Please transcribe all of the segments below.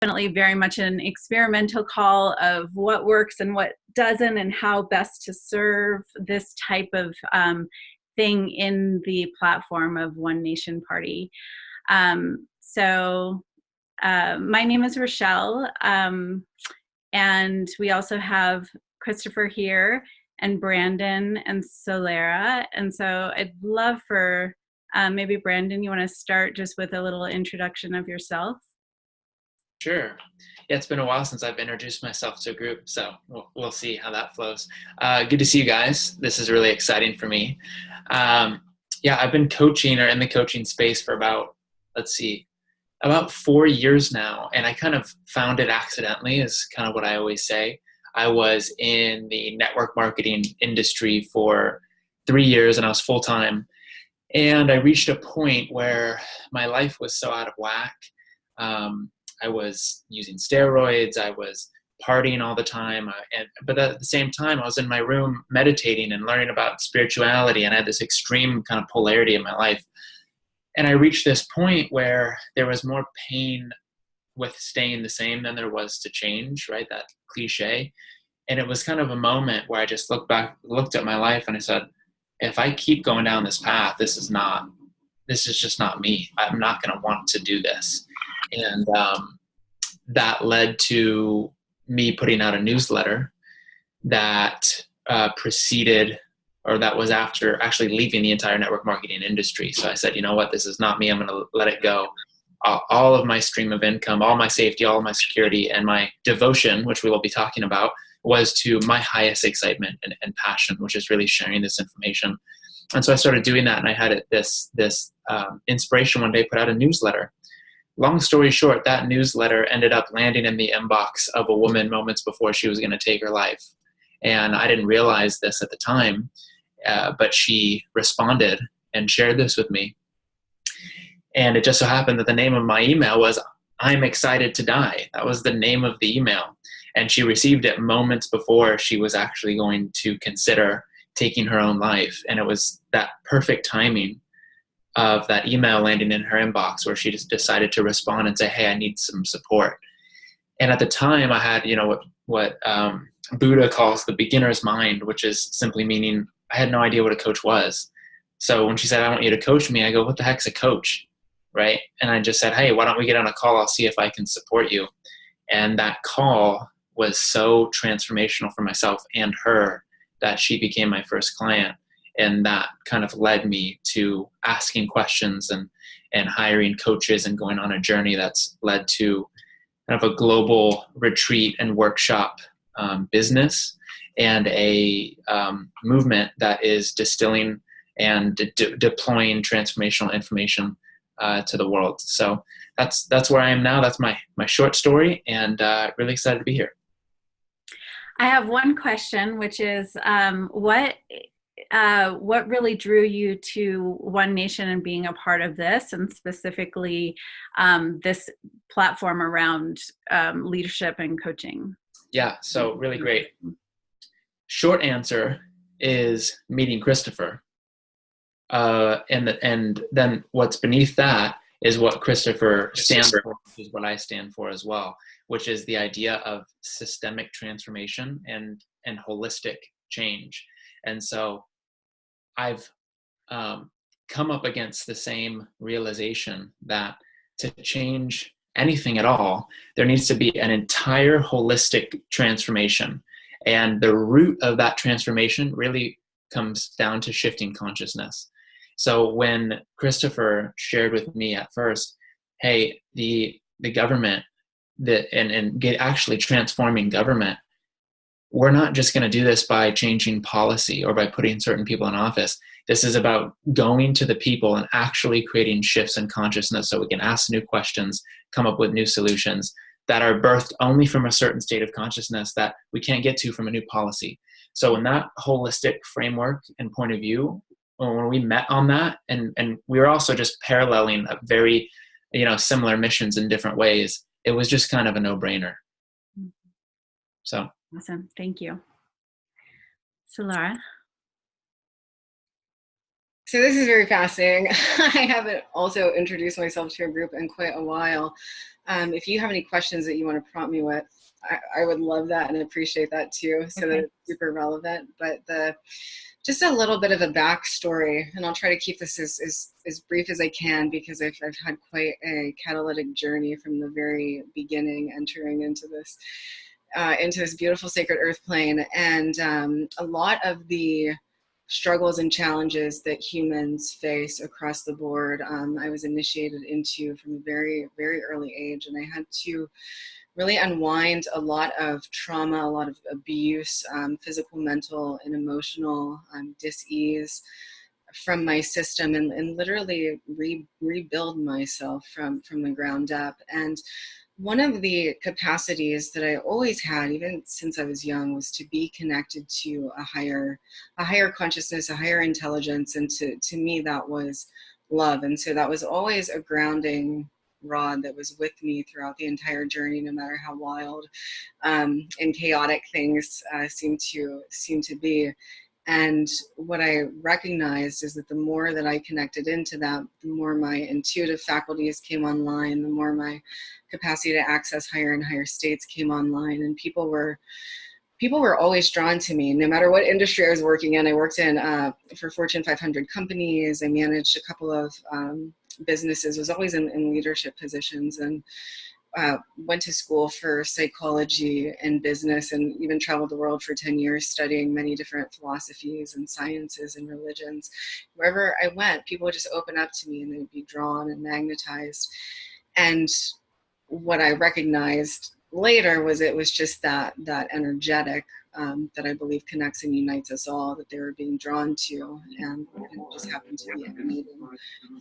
definitely very much an experimental call of what works and what doesn't, and how best to serve this type of thing in the platform of One Nation Party. My name is Rochelle, and we also have Christopher here, and Brandon and Solera. And so I'd love for maybe Brandon, you want to start just with a little introduction of yourself? Sure. Yeah, it's been a while since I've introduced myself to a group, so we'll see how that flows. Good to see you guys. This is really exciting for me. Yeah, I've been coaching or in the coaching space for about 4 years now, and I kind of found it accidentally, is kind of what I always say. I was in the network marketing industry for 3 years, and I was full-time, and I reached a point where my life was so out of whack. I was using steroids, I was partying all the time, but at the same time, I was in my room meditating and learning about spirituality, and I had this extreme kind of polarity in my life. And I reached this point where there was more pain with staying the same than there was to change, right? That cliche. And it was kind of a moment where I just looked at my life, and I said, if I keep going down this path, this is just not me. I'm not going to want to do this. And that led to me putting out a newsletter that preceded, or that was after actually leaving the entire network marketing industry. So I said, you know what, this is not me. I'm going to let it go. All of my stream of income, all my safety, all of my security, and my devotion, which we will be talking about, was to my highest excitement and passion, which is really sharing this information. And so I started doing that, and I had this inspiration one day, put out a newsletter. Long story short, that newsletter ended up landing in the inbox of a woman moments before she was going to take her life. And I didn't realize this at the time, but she responded and shared this with me. And it just so happened that the name of my email was, "I'm excited to die." That was the name of the email. And she received it moments before she was actually going to consider taking her own life. And it was that perfect timing of that email landing in her inbox where she just decided to respond and say, "Hey, I need some support." And at the time I had, what Buddha calls the beginner's mind, which is simply meaning I had no idea what a coach was. So when she said, "I want you to coach me," I go, what the heck's a coach? Right? And I just said, "Hey, why don't we get on a call? I'll see if I can support you." And that call was so transformational for myself and her that she became my first client. And that kind of led me to asking questions and hiring coaches and going on a journey that's led to kind of a global retreat and workshop business, and a movement that is distilling and deploying transformational information to the world. So that's where I am now. That's my short story, and really excited to be here. I have one question, which is what really drew you to One Nation and being a part of this, and specifically this platform around leadership and coaching? Yeah, so really great. Short answer is meeting Christopher. And then what's beneath that is what Christopher stands for, which is what I stand for as well, which is the idea of systemic transformation and holistic change. And so I've come up against the same realization that to change anything at all, there needs to be an entire holistic transformation. And the root of that transformation really comes down to shifting consciousness. So when Christopher shared with me at first, hey, the government, actually transforming government, we're not just going to do this by changing policy or by putting certain people in office. This is about going to the people and actually creating shifts in consciousness so we can ask new questions, come up with new solutions that are birthed only from a certain state of consciousness that we can't get to from a new policy. So in that holistic framework and point of view, when we met on that, and we were also just paralleling a very, similar missions in different ways, it was just kind of a no-brainer. So. Awesome. Thank you. Solera? So this is very fascinating. I haven't also introduced myself to a group in quite a while. If you have any questions that you want to prompt me with, I would love that and appreciate that too, so that Okay. it's super relevant. But just a little bit of a backstory, and I'll try to keep this as brief as I can, because I've had quite a catalytic journey from the very beginning, entering into this beautiful sacred earth plane. And a lot of the struggles and challenges that humans face across the board, I was initiated into from a very, very early age. And I had to really unwind a lot of trauma, a lot of abuse, physical, mental, and emotional dis-ease from my system, and literally rebuild myself from the ground up. And one of the capacities that I always had, even since I was young, was to be connected to a higher consciousness, a higher intelligence, and to me that was love. And so that was always a grounding rod that was with me throughout the entire journey, no matter how wild and chaotic things seem to be. And what I recognized is that the more that I connected into that, the more my intuitive faculties came online, the more my capacity to access higher and higher states came online. And people were always drawn to me, no matter what industry I was working in. I worked in for Fortune 500 companies. I managed a couple of businesses. I was always in leadership positions, and went to school for psychology and business, and even traveled the world for 10 years studying many different philosophies and sciences and religions. Wherever I went, people would just open up to me and they'd be drawn and magnetized. And what I recognized later was it was just that energetic that I believe connects and unites us all, that they were being drawn to, and it just happened to be emanating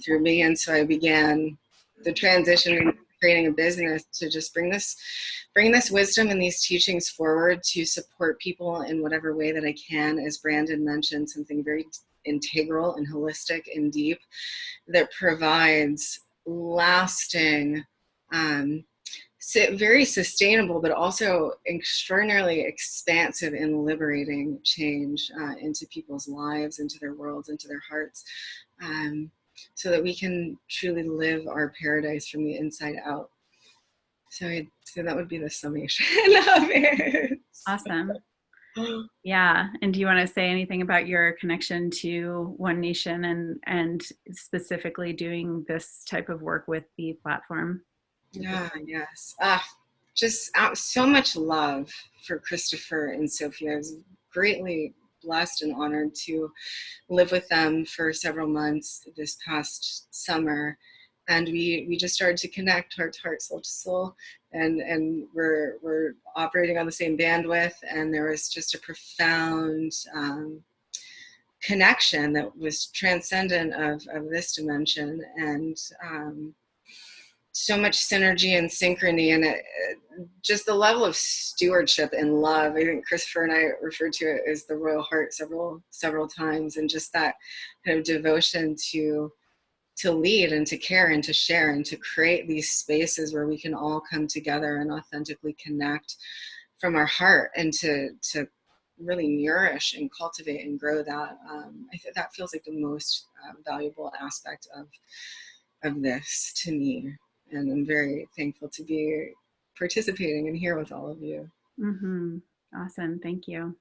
through me. And so I began the transition in creating a business to just bring this wisdom and these teachings forward to support people in whatever way that I can. As Brandon mentioned, something very integral and holistic and deep that provides lasting, very sustainable, but also extraordinarily expansive and liberating change into people's lives, into their worlds, into their hearts, so that we can truly live our paradise from the inside out. So that would be the summation of it. Awesome. Yeah. And do you want to say anything about your connection to One Nation and specifically doing this type of work with the platform? Yeah, yes. Just so much love for Christopher and Sophia. I was greatly blessed and honored to live with them for several months this past summer. And we just started to connect heart to heart, soul to soul, and we're operating on the same bandwidth. And there was just a profound connection that was transcendent of this dimension, and so much synergy and synchrony, and just the level of stewardship and love. I think Christopher and I referred to it as the Royal Heart several times, and just that kind of devotion to lead and to care and to share and to create these spaces where we can all come together and authentically connect from our heart, and to really nourish and cultivate and grow that. I think that feels like the most valuable aspect of this to me. And I'm very thankful to be participating and here with all of you. Mm-hmm. Awesome. Thank you.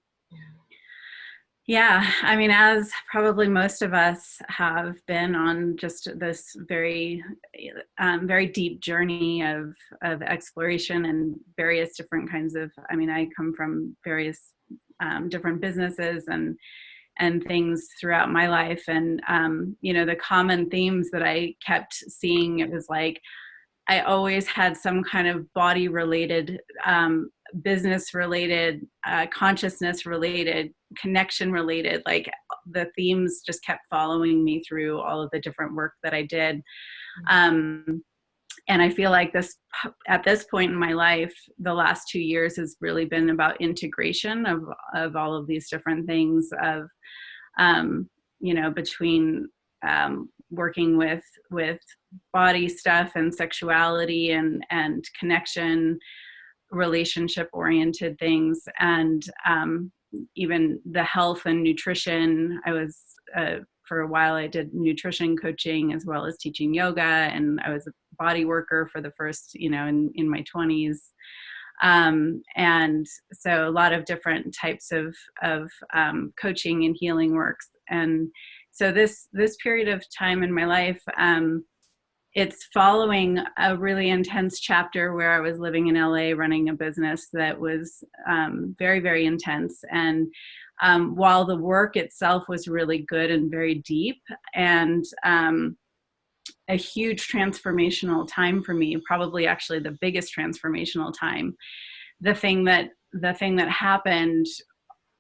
Yeah, I mean, as probably most of us have been on just this very, very deep journey of exploration and various different kinds of. I mean, I come from various different businesses and things throughout my life, and you know, the common themes that I kept seeing, it was like I always had some kind of body related, business related, consciousness related, connection related. Like the themes just kept following me through all of the different work that I did. And I feel like at this point in my life, the last 2 years has really been about integration of all of these different things of, you know, between working with body stuff and sexuality and connection, relationship oriented things, and even the health and nutrition. I was for a while, I did nutrition coaching as well as teaching yoga, and I was a body worker for the first, in my 20s. And so a lot of different types of coaching and healing works. And so this period of time in my life, it's following a really intense chapter where I was living in LA running a business that was very, very intense. And while the work itself was really good and very deep, and a huge transformational time for me, probably actually the biggest transformational time, the thing that happened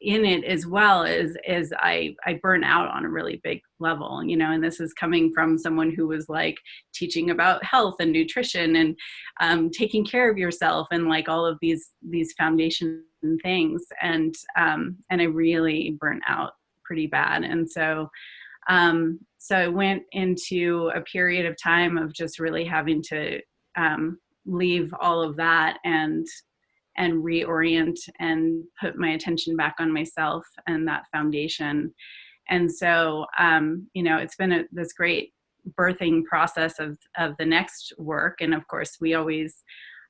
in it as well is I burn out on a really big level, and this is coming from someone who was like teaching about health and nutrition and taking care of yourself and like all of these foundation things. And I really burnt out pretty bad. And so I went into a period of time of just really having to leave all of that and reorient and put my attention back on myself and that foundation. And so, it's been this great birthing process of the next work. And of course, we always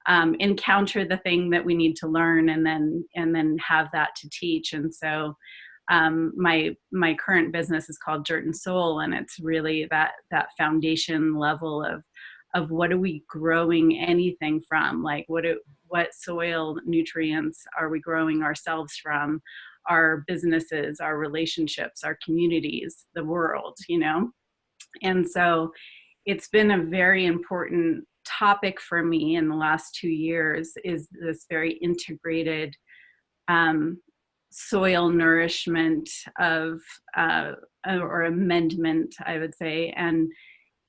encounter the thing that we need to learn and then have that to teach. And so my current business is called Dirt and Soul, and it's really that foundation level of what are we growing anything from? Like what soil nutrients are we growing ourselves from? Our businesses, our relationships, our communities, the world, And so it's been a very important topic for me in the last 2 years, is this very integrated soil nourishment of or amendment, I would say.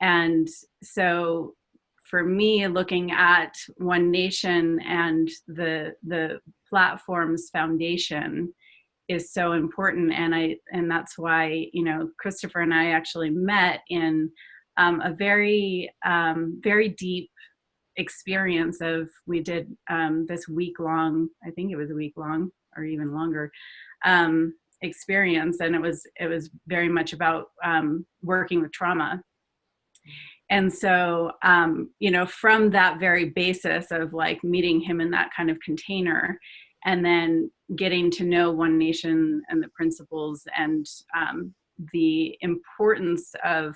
And so for me, looking at One Nation and the platform's foundation is so important. And that's why, Christopher and I actually met in a very, very deep experience we did this week-long, I think it was a week-long or even longer, experience. And it was very much about working with trauma. And so, from that very basis of like meeting him in that kind of container, and then getting to know One Nation and the principles and the importance of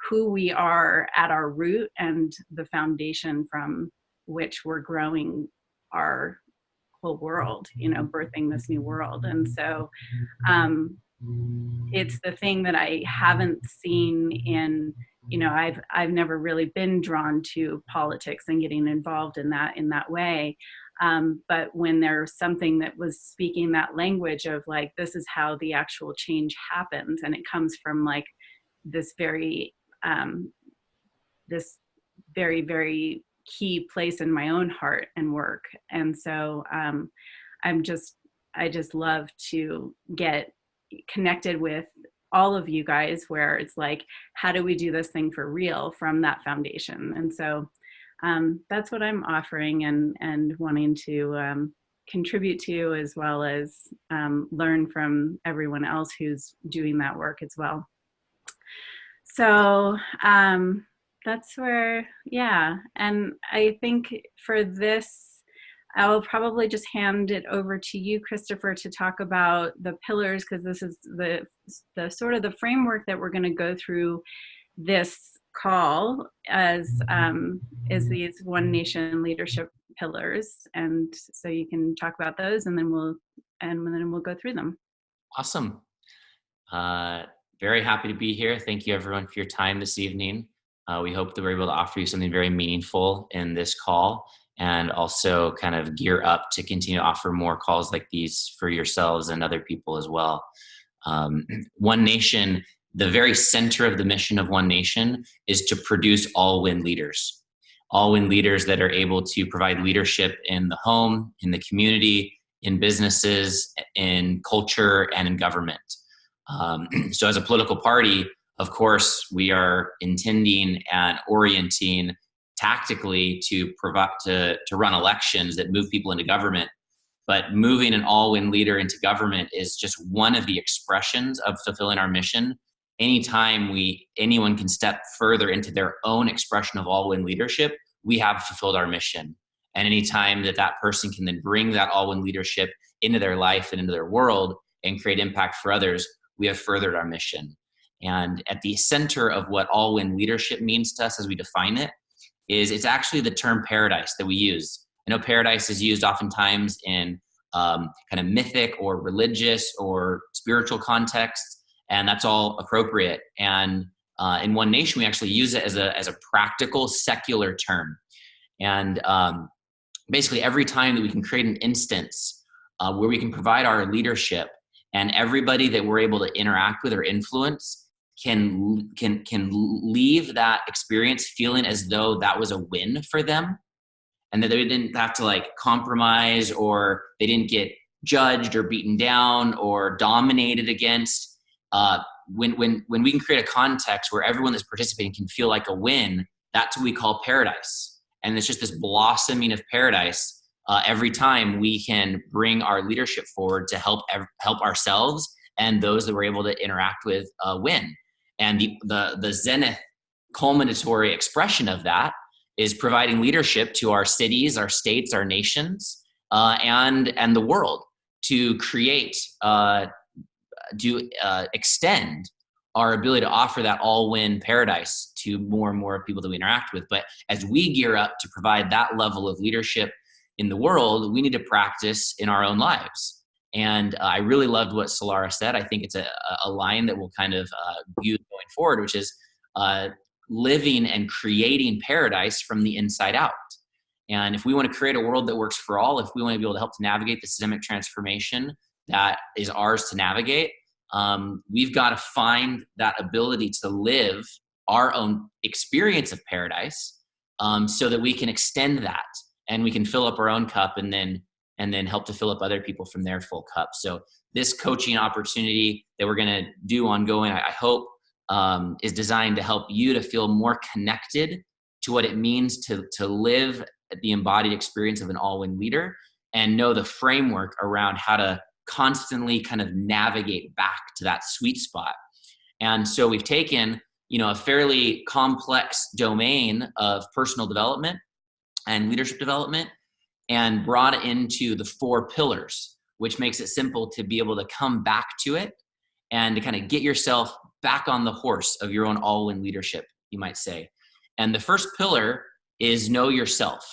who we are at our root and the foundation from which we're growing our whole world, birthing this new world. And so it's the thing that I haven't seen in, I've never really been drawn to politics and getting involved in that way. But when there's something that was speaking that language of like, this is how the actual change happens, and it comes from like this very, very key place in my own heart and work. And so I just love to get connected with all of you guys, where it's like, how do we do this thing for real from that foundation? And so that's what I'm offering and wanting to contribute to, as well as learn from everyone else who's doing that work as well. So that's where, yeah. And I think for this, I will probably just hand it over to you, Christopher, to talk about the pillars, because this is the sort of the framework that we're going to go through this call as these One Nation leadership pillars. And so you can talk about those, and then we'll go through them. Awesome. Very happy to be here. Thank you everyone for your time this evening. We hope that we're able to offer you something very meaningful in this call, and also kind of gear up to continue to offer more calls like these for yourselves and other people as well. One Nation, the very center of the mission of One Nation is to produce all-win leaders. All-win leaders that are able to provide leadership in the home, in the community, in businesses, in culture, and in government. So as a political party, of course, we are intending and orienting tactically to provide to run elections that move people into government. But moving an all-win leader into government is just one of the expressions of fulfilling our mission. anytime anyone can step further into their own expression of all-win leadership, we have fulfilled our mission. And anytime that person can then bring that all-win leadership into their life and into their world and create impact for others, we have furthered our mission. And at the center of what all-win leadership means to us as we define it is it's actually the term paradise that we use. I know paradise is used oftentimes in kind of mythic or religious or spiritual contexts, and that's all appropriate. And in One Nation, we actually use it as a practical secular term. And basically every time that we can create an instance where we can provide our leadership, and everybody that we're able to interact with or influence can leave that experience feeling as though that was a win for them, and that they didn't have to like compromise, or they didn't get judged or beaten down or dominated against. When we can create a context where everyone that's participating can feel like a win, that's what we call paradise. And it's just this blossoming of paradise every time we can bring our leadership forward to help ourselves and those that we're able to interact with win. And the zenith culminatory expression of that is providing leadership to our cities, our states, our nations, and the world to create, extend our ability to offer that all-win paradise to more and more people that we interact with. But as we gear up to provide that level of leadership in the world, we need to practice in our own lives. And I really loved what Solara said. I think it's a line that we'll kind of use going forward, which is living and creating paradise from the inside out. And if we want to create a world that works for all, if we want to be able to help to navigate the systemic transformation that is ours to navigate, we've got to find that ability to live our own experience of paradise, so that we can extend that and we can fill up our own cup and then help to fill up other people from their full cup. So this coaching opportunity that we're going to do ongoing, I hope, is designed to help you to feel more connected to what it means to live the embodied experience of an all-win leader, and know the framework around how to constantly kind of navigate back to that sweet spot. And so we've taken, a fairly complex domain of personal development and leadership development and brought it into the 4 pillars, which makes it simple to be able to come back to it and to kind of get yourself back on the horse of your own all-win leadership, you might say. And the first pillar is know yourself.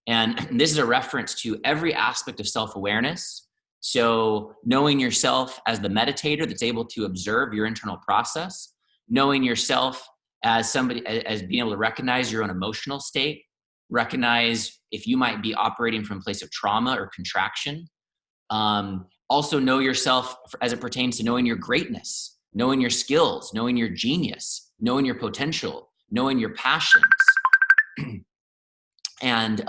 And this is a reference to every aspect of self-awareness. So knowing yourself as the meditator that's able to observe your internal process, knowing yourself as somebody, as being able to recognize your own emotional state, recognize if you might be operating from a place of trauma or contraction. Also know yourself as it pertains to knowing your greatness, knowing your skills, knowing your genius, knowing your potential, knowing your passions. And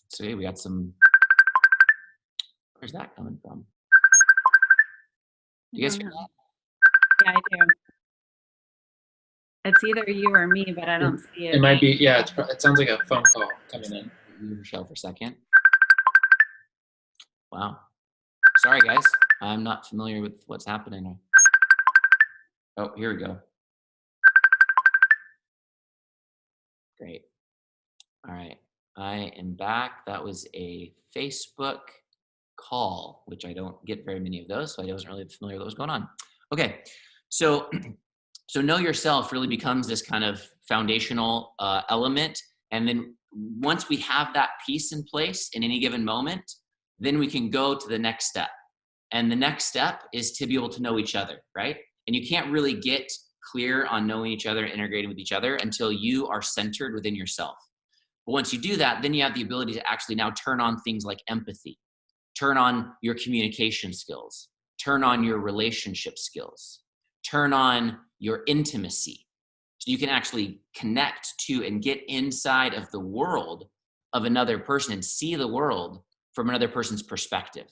so we got some, where's that coming from? Do you guys hear that? Yeah, I do. It's either you or me, but I don't see it. It might be, yeah, it sounds like a phone call coming in. Michelle for a second. Wow. Sorry, guys. I'm not familiar with what's happening. Oh, here we go. Great. All right. I am back. That was a Facebook call, which I don't get very many of those, so I wasn't really familiar with what was going on. Okay. So know yourself really becomes this kind of foundational element. And then once we have that piece in place in any given moment, then we can go to the next step. And the next step is to be able to know each other, right? And you can't really get clear on knowing each other, integrating with each other until you are centered within yourself. But once you do that, then you have the ability to actually now turn on things like empathy, turn on your communication skills, turn on your relationship skills, turn on your intimacy. So you can actually connect to and get inside of the world of another person and see the world from another person's perspective.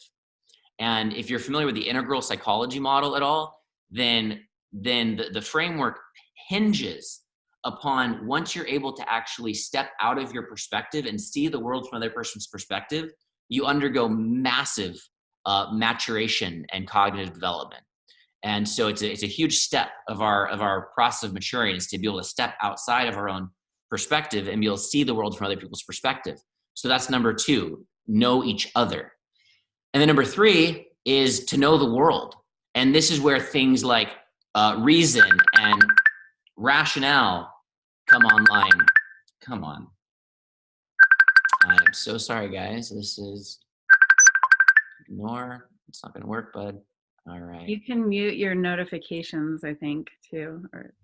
And if you're familiar with the integral psychology model at all, then the framework hinges upon once you're able to actually step out of your perspective and see the world from another person's perspective, you undergo massive maturation and cognitive development. And so it's a huge step of our process of maturing, is to be able to step outside of our own perspective and be able to see the world from other people's perspective. So that's number 2, know each other. And then number 3 is to know the world. And this is where things like reason and rationale come online. Come on. I'm so sorry, guys. This is ignore. It's not going to work, bud. All right. You can mute your notifications, I think, too. Or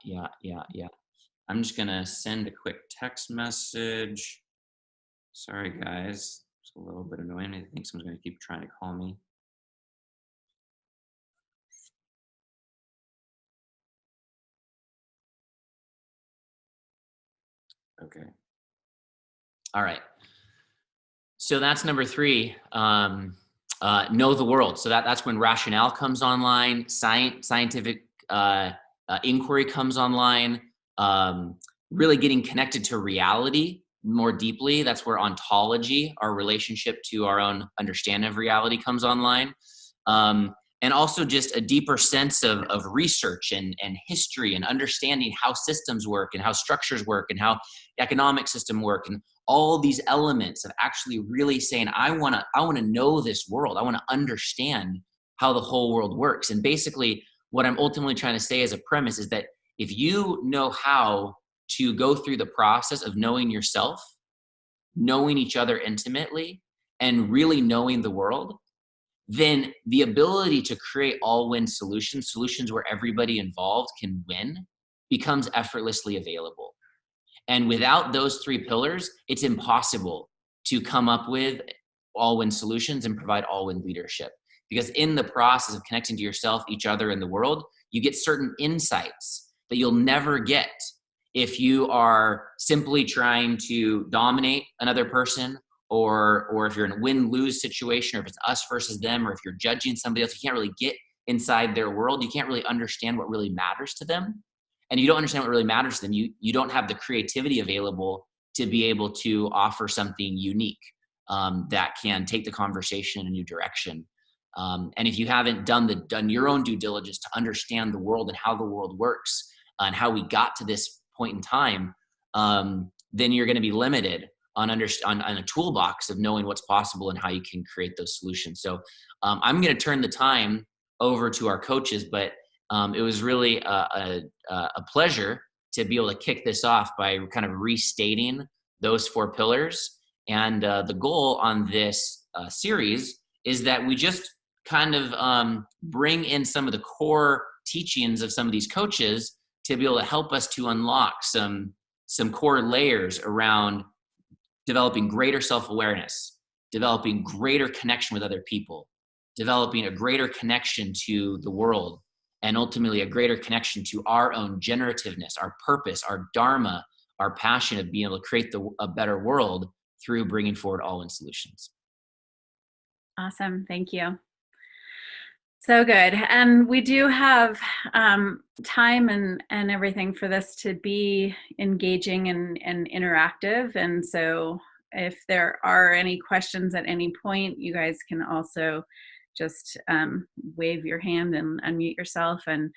Yeah. I'm just going to send a quick text message. Sorry, guys. It's a little bit annoying. I think someone's going to keep trying to call me. Okay. All right. So that's number 3. Know the world. So that's when rationale comes online, scientific inquiry comes online, really getting connected to reality more deeply. That's where ontology, our relationship to our own understanding of reality, comes online. And also just a deeper sense of research and history and understanding how systems work and how structures work and how the economic system work, and all these elements of actually really saying, I want to know this world. I want to understand how the whole world works. And basically what I'm ultimately trying to say as a premise is that if you know how to go through the process of knowing yourself, knowing each other intimately, and really knowing the world, then the ability to create all-win solutions where everybody involved can win, becomes effortlessly available. And without those 3 pillars, it's impossible to come up with all-win solutions and provide all-win leadership. Because in the process of connecting to yourself, each other, and the world, you get certain insights that you'll never get if you are simply trying to dominate another person, or if you're in a win-lose situation, or if it's us versus them, or if you're judging somebody else. You can't really get inside their world. You can't really understand what really matters to them. And you don't understand what really matters to them. You don't have the creativity available to be able to offer something unique that can take the conversation in a new direction. And if you haven't done your own due diligence to understand the world and how the world works and how we got to this point in time, then you're going to be limited on a toolbox of knowing what's possible and how you can create those solutions. So I'm going to turn the time over to our coaches, but it was really a pleasure to be able to kick this off by kind of restating those 4 pillars. And the goal on this series is that we just kind of bring in some of the core teachings of some of these coaches to be able to help us to unlock some core layers around developing greater self-awareness, developing greater connection with other people, developing a greater connection to the world, and ultimately a greater connection to our own generativeness, our purpose, our dharma, our passion of being able to create a better world through bringing forward all-in solutions. awesome. Thank you. So good. And we do have time and everything for this to be engaging and interactive. And so if there are any questions at any point, you guys can also just wave your hand and unmute yourself, and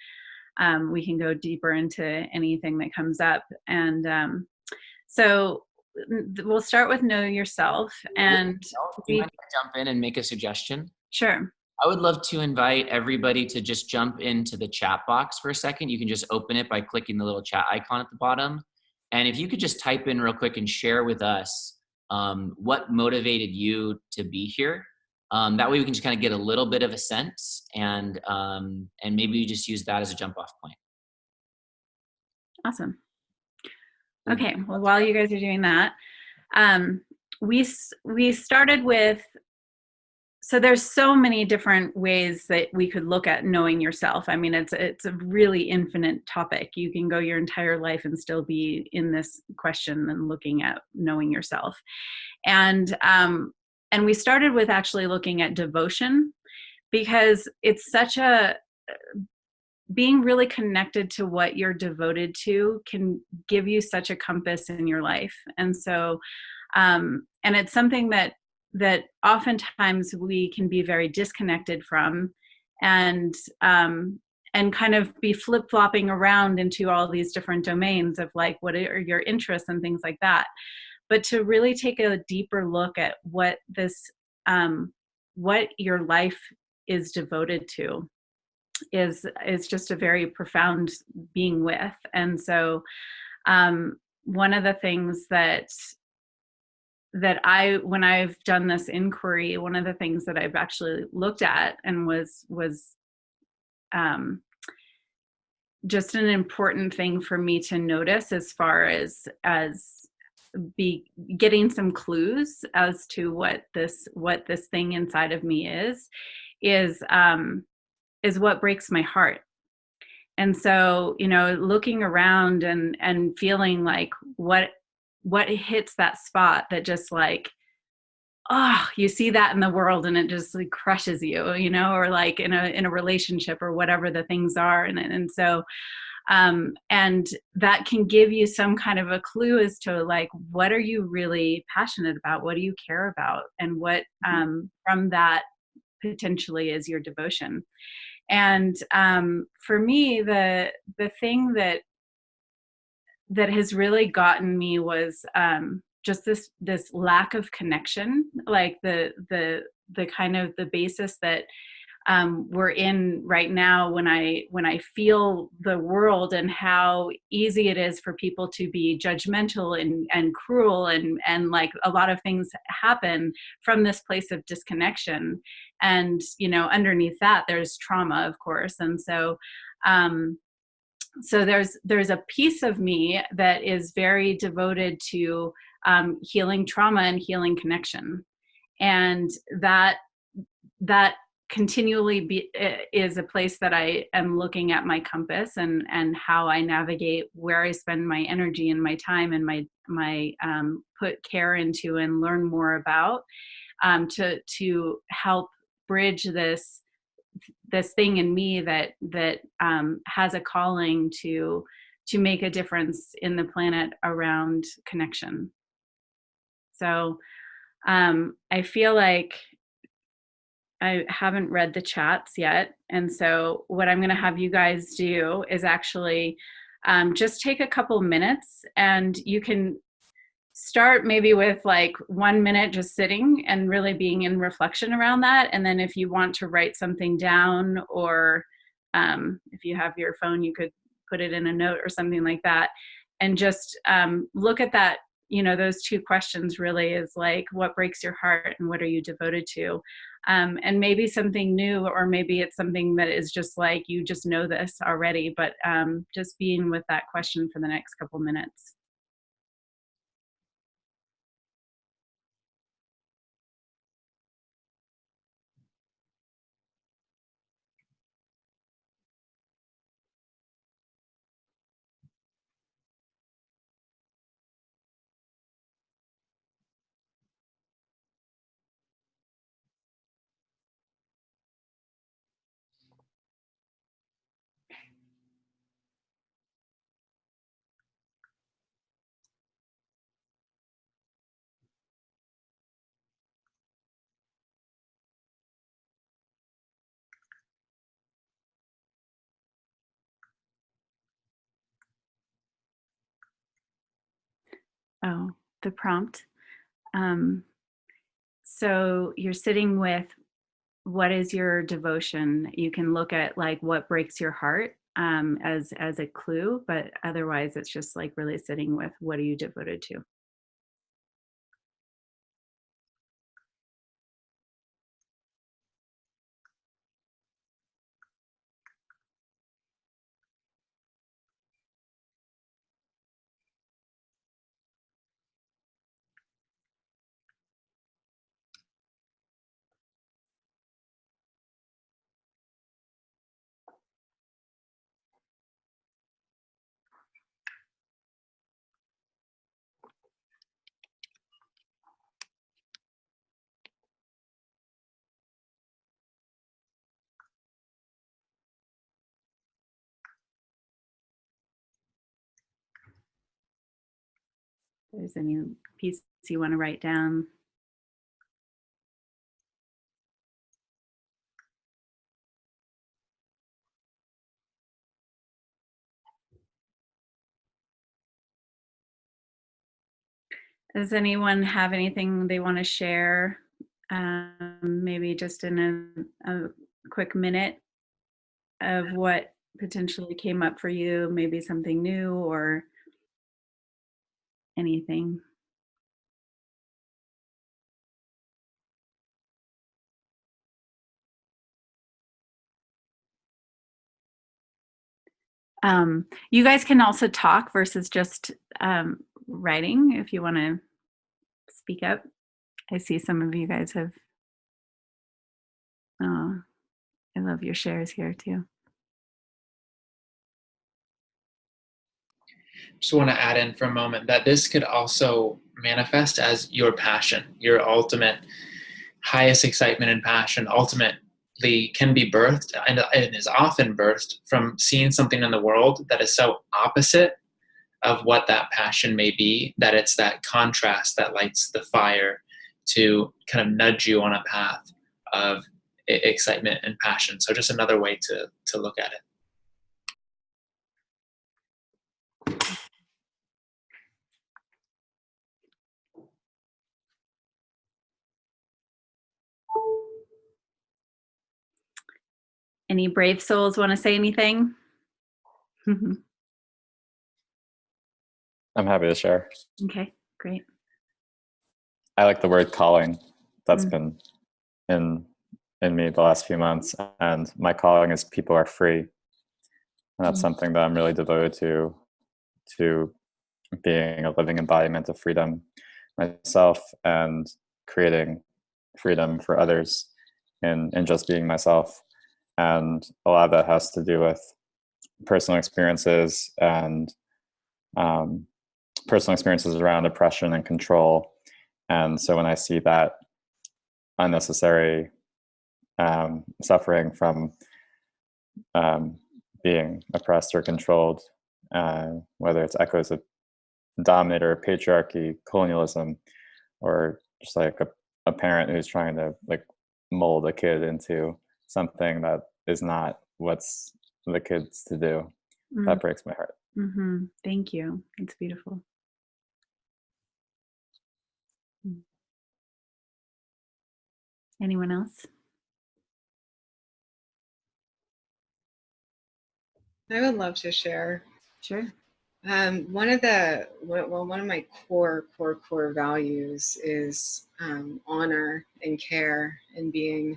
we can go deeper into anything that comes up. And so we'll start with know yourself. And do you mind if I jump in and make a suggestion? Sure. I would love to invite everybody to just jump into the chat box for a second. You can just open it by clicking the little chat icon at the bottom. And if you could just type in real quick and share with us what motivated you to be here. That way we can just kind of get a little bit of a sense, and maybe you just use that as a jump off point. Awesome. Okay, well, while you guys are doing that, we started with, so there's so many different ways that we could look at knowing yourself. I mean, it's a really infinite topic. You can go your entire life and still be in this question and looking at knowing yourself. And we started with actually looking at devotion, because it's such a, being really connected to what you're devoted to can give you such a compass in your life. And so, and it's something that oftentimes we can be very disconnected from. and and kind of be flip-flopping around into all these different domains of like what are your interests and things like that, but to really take a deeper look at what this what your life is devoted to is just a very profound being with. And so one of the things that when I've done this inquiry, one of the things that I've actually looked at and was um, just an important thing for me to notice, as far as be getting some clues as to what this thing inside of me is what breaks my heart. And so, you know, looking around and feeling like what hits that spot that just like, oh, you see that in the world and it just like crushes you, you know, or like in a relationship or whatever the things are. And so and that can give you some kind of a clue as to like, what are you really passionate about? What do you care about? And what from that potentially is your devotion. And for me, the thing that has really gotten me was just this lack of connection, like the kind of the basis that we're in right now, when I feel the world and how easy it is for people to be judgmental and cruel, and like a lot of things happen from this place of disconnection. And, you know, underneath that there's trauma, of course. And so so there's a piece of me that is very devoted to healing trauma and healing connection. And that continually is a place that I am looking at my compass and how I navigate where I spend my energy and my time and my put care into and learn more about, to help bridge this thing in me that has a calling to make a difference in the planet around connection. So I feel like I haven't read the chats yet. And so what I'm going to have you guys do is actually just take a couple minutes, and you can start maybe with like 1 minute just sitting and really being in reflection around that. And then if you want to write something down, or if you have your phone, you could put it in a note or something like that, and just look at that. You know, those two questions really is like, what breaks your heart and what are you devoted to? And maybe something new, or maybe it's something that is just like, you just know this already, but just being with that question for the next couple minutes. Oh, the prompt. So you're sitting with, what is your devotion? You can look at like what breaks your heart as a clue, but otherwise it's just like really sitting with, what are you devoted to? If there's any piece you want to write down. Does anyone have anything they want to share? Maybe just in a quick minute of what potentially came up for you, maybe something new or anything. You guys can also talk versus just writing if you want to speak up. I see some of you guys have, oh, I love your shares here too. Just want to add in for a moment that this could also manifest as your passion, your ultimate highest excitement and passion ultimately can be birthed and is often birthed from seeing something in the world that is so opposite of what that passion may be, that it's that contrast that lights the fire to kind of nudge you on a path of excitement and passion. So just another way to look at it. Any brave souls want to say anything? I'm happy to share. Okay, great. I like the word calling. That's been in me the last few months, and my calling is people are free. And that's something that I'm really devoted to being a living embodiment of freedom myself and creating freedom for others in just being myself. And a lot of that has to do with personal experiences and personal experiences around oppression and control. And so when I see that unnecessary suffering from being oppressed or controlled, whether it's echoes of dominator, patriarchy, colonialism, or just like a parent who's trying to like mold a kid into something that is not what's the kids to do. That breaks my heart. Thank you. It's beautiful. Anyone else? I would love to share. Sure. One of my core values is honor and care and being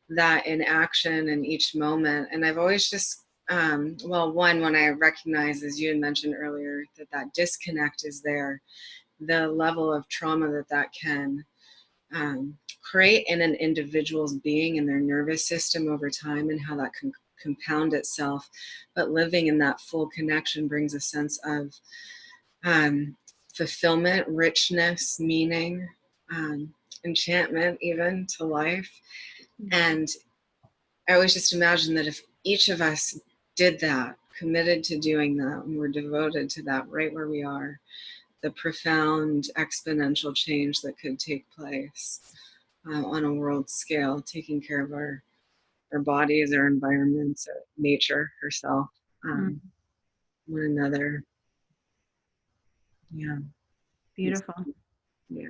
that in action in each moment. And I've always just, when I recognize, as you had mentioned earlier, that disconnect is there, the level of trauma that can create in an individual's being and their nervous system over time, and how that can compound itself. But living in that full connection brings a sense of fulfillment, richness, meaning, enchantment even to life. And I always just imagine that if each of us did that, committed to doing that, and we're devoted to that right where we are, the profound exponential change that could take place on a world scale, taking care of our bodies, our environments, nature herself, one another. Yeah. Beautiful. Yeah.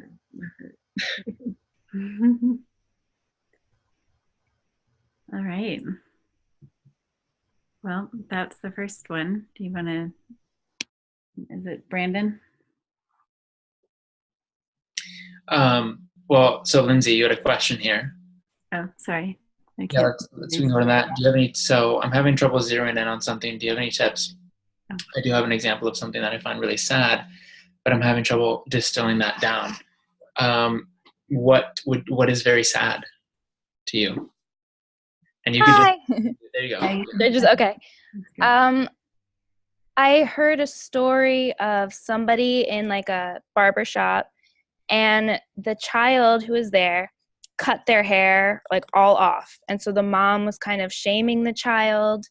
All right. Well, that's the first one. Do you want to, is it Brandon? Well, so Lindsay, you had a question here. Oh, sorry. Yeah, let's ignore that. Do you have any? So I'm having trouble zeroing in on something. Do you have any tips? Oh. I do have an example of something that I find really sad, but I'm having trouble distilling that down. What is very sad to you? And you Hi. can there you go. They're just okay. I heard a story of somebody in like a barber shop, and the child who was there cut their hair like all off. And so the mom was kind of shaming the child.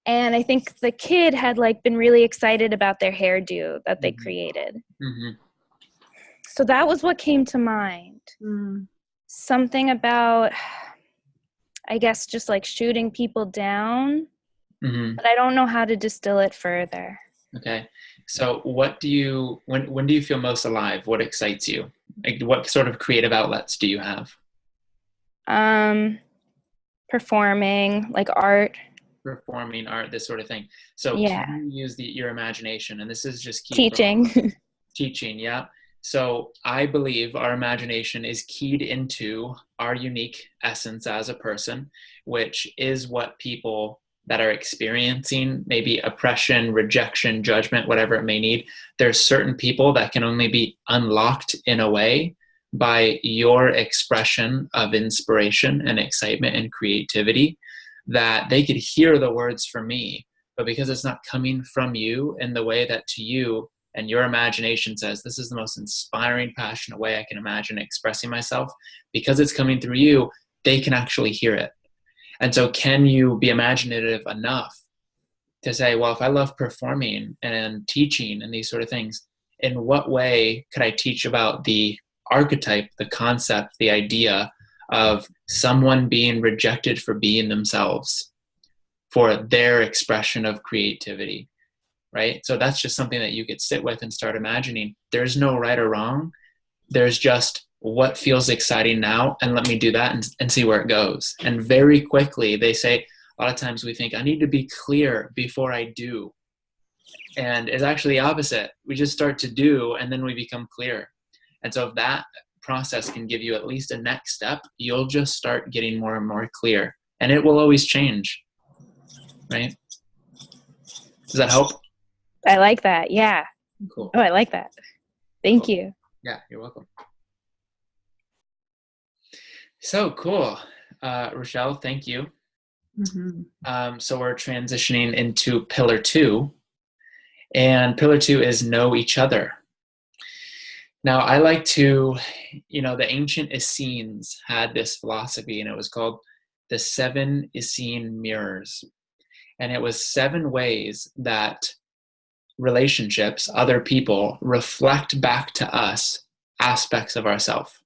And I think the kid had like been really excited about their hairdo that they created. So that was what came to mind. Something about, I guess, just like shooting people down. But I don't know how to distill it further. Okay. So what do you, when do you feel most alive? What excites you? Like, what sort of creative outlets do you have? Performing, like art. Performing, art, this sort of thing. So Yeah. can you use your imagination? And this is just key for Teaching. teaching. Yeah. So I believe our imagination is keyed into our unique essence as a person, which is what people that are experiencing maybe oppression, rejection, judgment, whatever it may need, there's certain people that can only be unlocked in a way by your expression of inspiration and excitement and creativity, that they could hear the words from me, but because it's not coming from you in the way that to you and your imagination says, this is the most inspiring, passionate way I can imagine expressing myself, because it's coming through you, they can actually hear it. And so can you be imaginative enough to say, well, if I love performing and teaching and these sort of things, in what way could I teach about the archetype, the concept, the idea of someone being rejected for being themselves, for their expression of creativity, right? So that's just something that you could sit with and start imagining. There's no right or wrong. There's just what feels exciting now, and let me do that and see where it goes. And very quickly, they say, a lot of times we think, I need to be clear before I do. And it's actually the opposite. We just start to do, and then we become clear. And so if that process can give you at least a next step, you'll just start getting more and more clear. And it will always change, right? Does that help? I like that. Yeah. Cool. Oh, I like that. Thank you. Yeah, you're welcome. So cool. Rochelle, thank you. Mm-hmm. So we're transitioning into pillar 2. And pillar 2 is know each other. Now, I like to, the ancient Essenes had this philosophy, and it was called the 7 Essene mirrors. And it was 7 ways that relationships, other people, reflect back to us aspects of ourselves.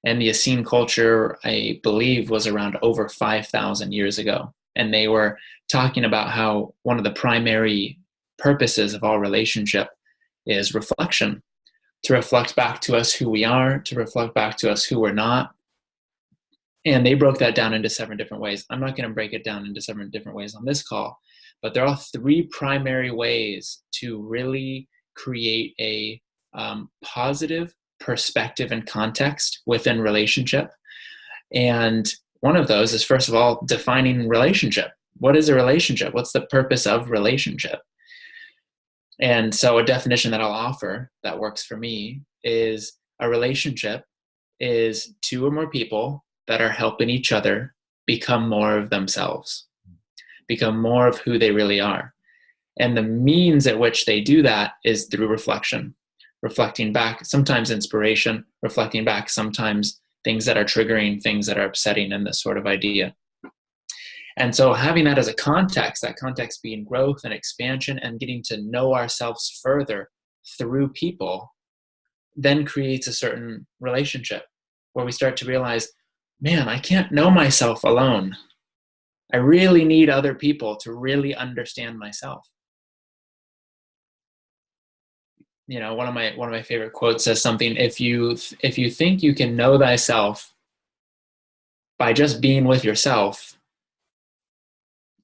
And the Essene culture, I believe, was around over 5,000 years ago. And they were talking about how one of the primary purposes of all relationship is reflection, to reflect back to us who we are, to reflect back to us who we're not. And they broke that down into 7 different ways. I'm not going to break it down into 7 different ways on this call, but there are 3 primary ways to really create a positive perspective and context within relationship. And one of those is, first of all, defining relationship. What is a relationship? What's the purpose of relationship? And so a definition that I'll offer that works for me is a relationship is 2 or more people that are helping each other become more of themselves, become more of who they really are. And the means at which they do that is through reflection, reflecting back, sometimes inspiration, reflecting back, sometimes things that are triggering, things that are upsetting, and this sort of idea. And so having that as a context, that context being growth and expansion and getting to know ourselves further through people, then creates a certain relationship where we start to realize, man, I can't know myself alone. I really need other people to really understand myself. One of my favorite quotes says something, if you think you can know thyself by just being with yourself,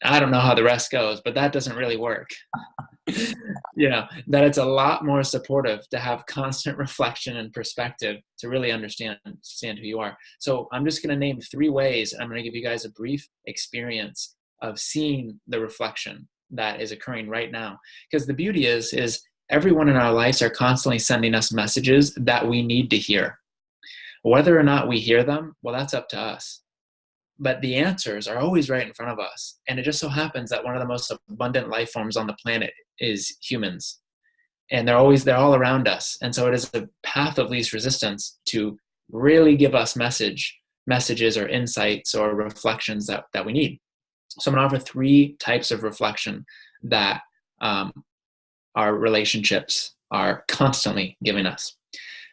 I don't know how the rest goes, but that doesn't really work. That it's a lot more supportive to have constant reflection and perspective to really understand who you are. So I'm just going to name 3 ways, and I'm going to give you guys a brief experience of seeing the reflection that is occurring right now. Because the beauty is everyone in our lives are constantly sending us messages that we need to hear. Whether or not we hear them, well, that's up to us. But the answers are always right in front of us. And it just so happens that one of the most abundant life forms on the planet is humans. And they're all around us. And so it is a path of least resistance to really give us messages or insights or reflections that we need. So I'm going to offer 3 types of reflection that our relationships are constantly giving us.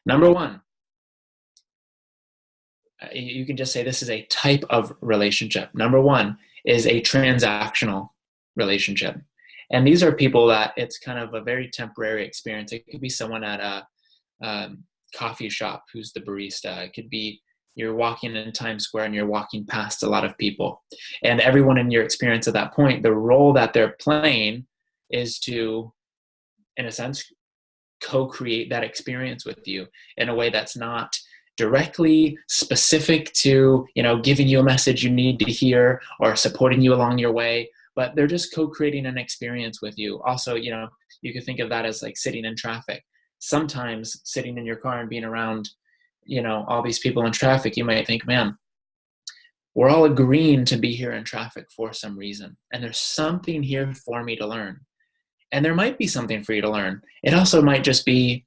Number 1, you can just say this is a type of relationship. Number 1 is a transactional relationship. And these are people that it's kind of a very temporary experience. It could be someone at a coffee shop who's the barista. It could be you're walking in Times Square and you're walking past a lot of people. And everyone in your experience at that point, the role that they're playing is to, in a sense, co-create that experience with you in a way that's not directly specific to, giving you a message you need to hear or supporting you along your way, but they're just co-creating an experience with you. Also, you could think of that as like sitting in traffic. Sometimes sitting in your car and being around, all these people in traffic, you might think, man, we're all agreeing to be here in traffic for some reason. And there's something here for me to learn. And there might be something for you to learn. It also might just be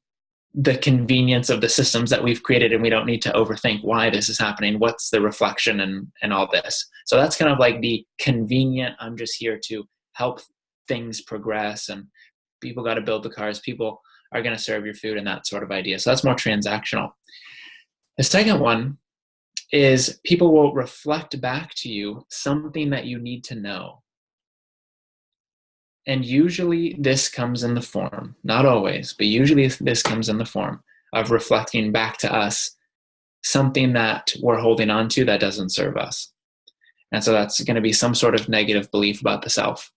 the convenience of the systems that we've created, and we don't need to overthink why this is happening. What's the reflection and all this? So that's kind of like the convenient, I'm just here to help things progress, and people got to build the cars. People are going to serve your food and that sort of idea. So that's more transactional. The second one is people will reflect back to you something that you need to know. And usually this comes in the form, not always, but usually this comes in the form of reflecting back to us something that we're holding on to that doesn't serve us. And so that's going to be some sort of negative belief about the self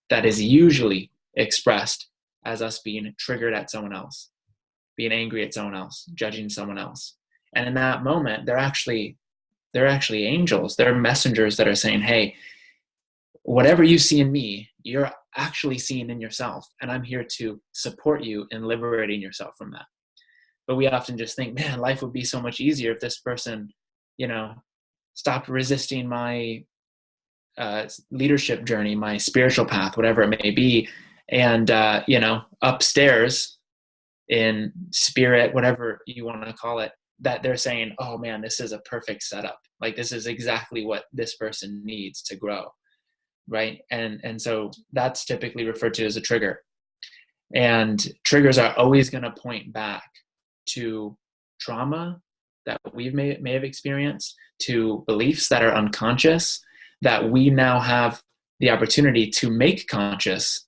that is usually expressed as us being triggered at someone else, being angry at someone else, judging someone else. And in that moment, they're actually angels. They're messengers that are saying, hey, whatever you see in me, you're actually seeing in yourself. And I'm here to support you in liberating yourself from that. But we often just think, man, life would be so much easier if this person, stopped resisting my leadership journey, my spiritual path, whatever it may be. And, upstairs in spirit, whatever you want to call it, that they're saying, oh man, this is a perfect setup. Like this is exactly what this person needs to grow. Right. And so that's typically referred to as a trigger. And triggers are always going to point back to trauma that we may have experienced, to beliefs that are unconscious, that we now have the opportunity to make conscious,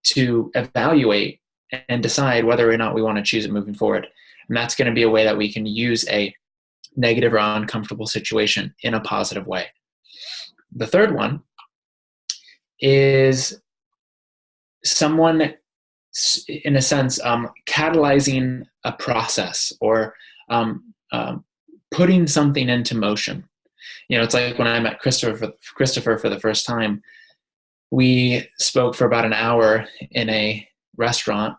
to evaluate and decide whether or not we want to choose it moving forward. And that's going to be a way that we can use a negative or uncomfortable situation in a positive way. The third one is someone, in a sense, catalyzing a process or putting something into motion. It's like when I met Christopher for the first time, we spoke for about an hour in a restaurant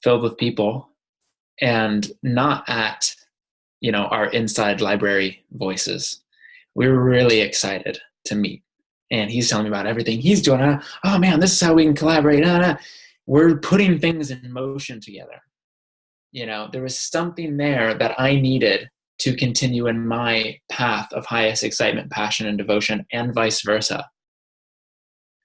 filled with people, and not at, our inside library voices. We were really excited to meet. And he's telling me about everything he's doing. Oh man, this is how we can collaborate. We're putting things in motion together. There was something there that I needed to continue in my path of highest excitement, passion, and devotion, and vice versa.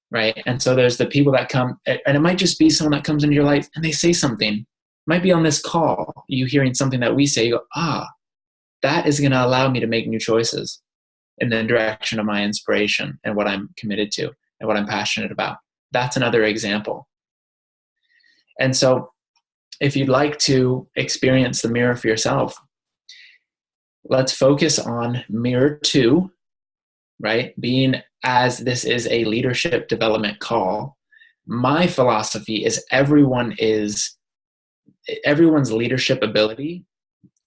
Right? And so there's the people that come, and it might just be someone that comes into your life and they say something. It might be on this call, you hearing something that we say, you go, that is going to allow me to make new choices in the direction of my inspiration and what I'm committed to and what I'm passionate about. That's another example. And so if you'd like to experience the mirror for yourself, let's focus on mirror 2, right? Being, as this is a leadership development call, my philosophy is everyone's leadership ability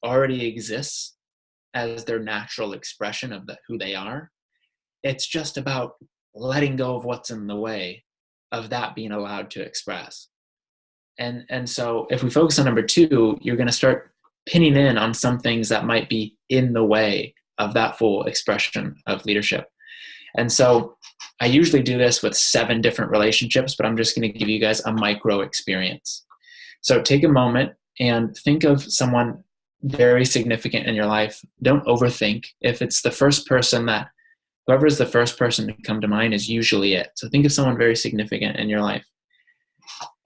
already exists as their natural expression of who they are. It's just about letting go of what's in the way of that being allowed to express. And so if we focus on number 2, you're going to start pinning in on some things that might be in the way of that full expression of leadership. And so I usually do this with 7 different relationships, but I'm just going to give you guys a micro experience. So take a moment and think of someone very significant in your life. Don't overthink. If it's the first person whoever is the first person to come to mind is usually it. So think of someone very significant in your life.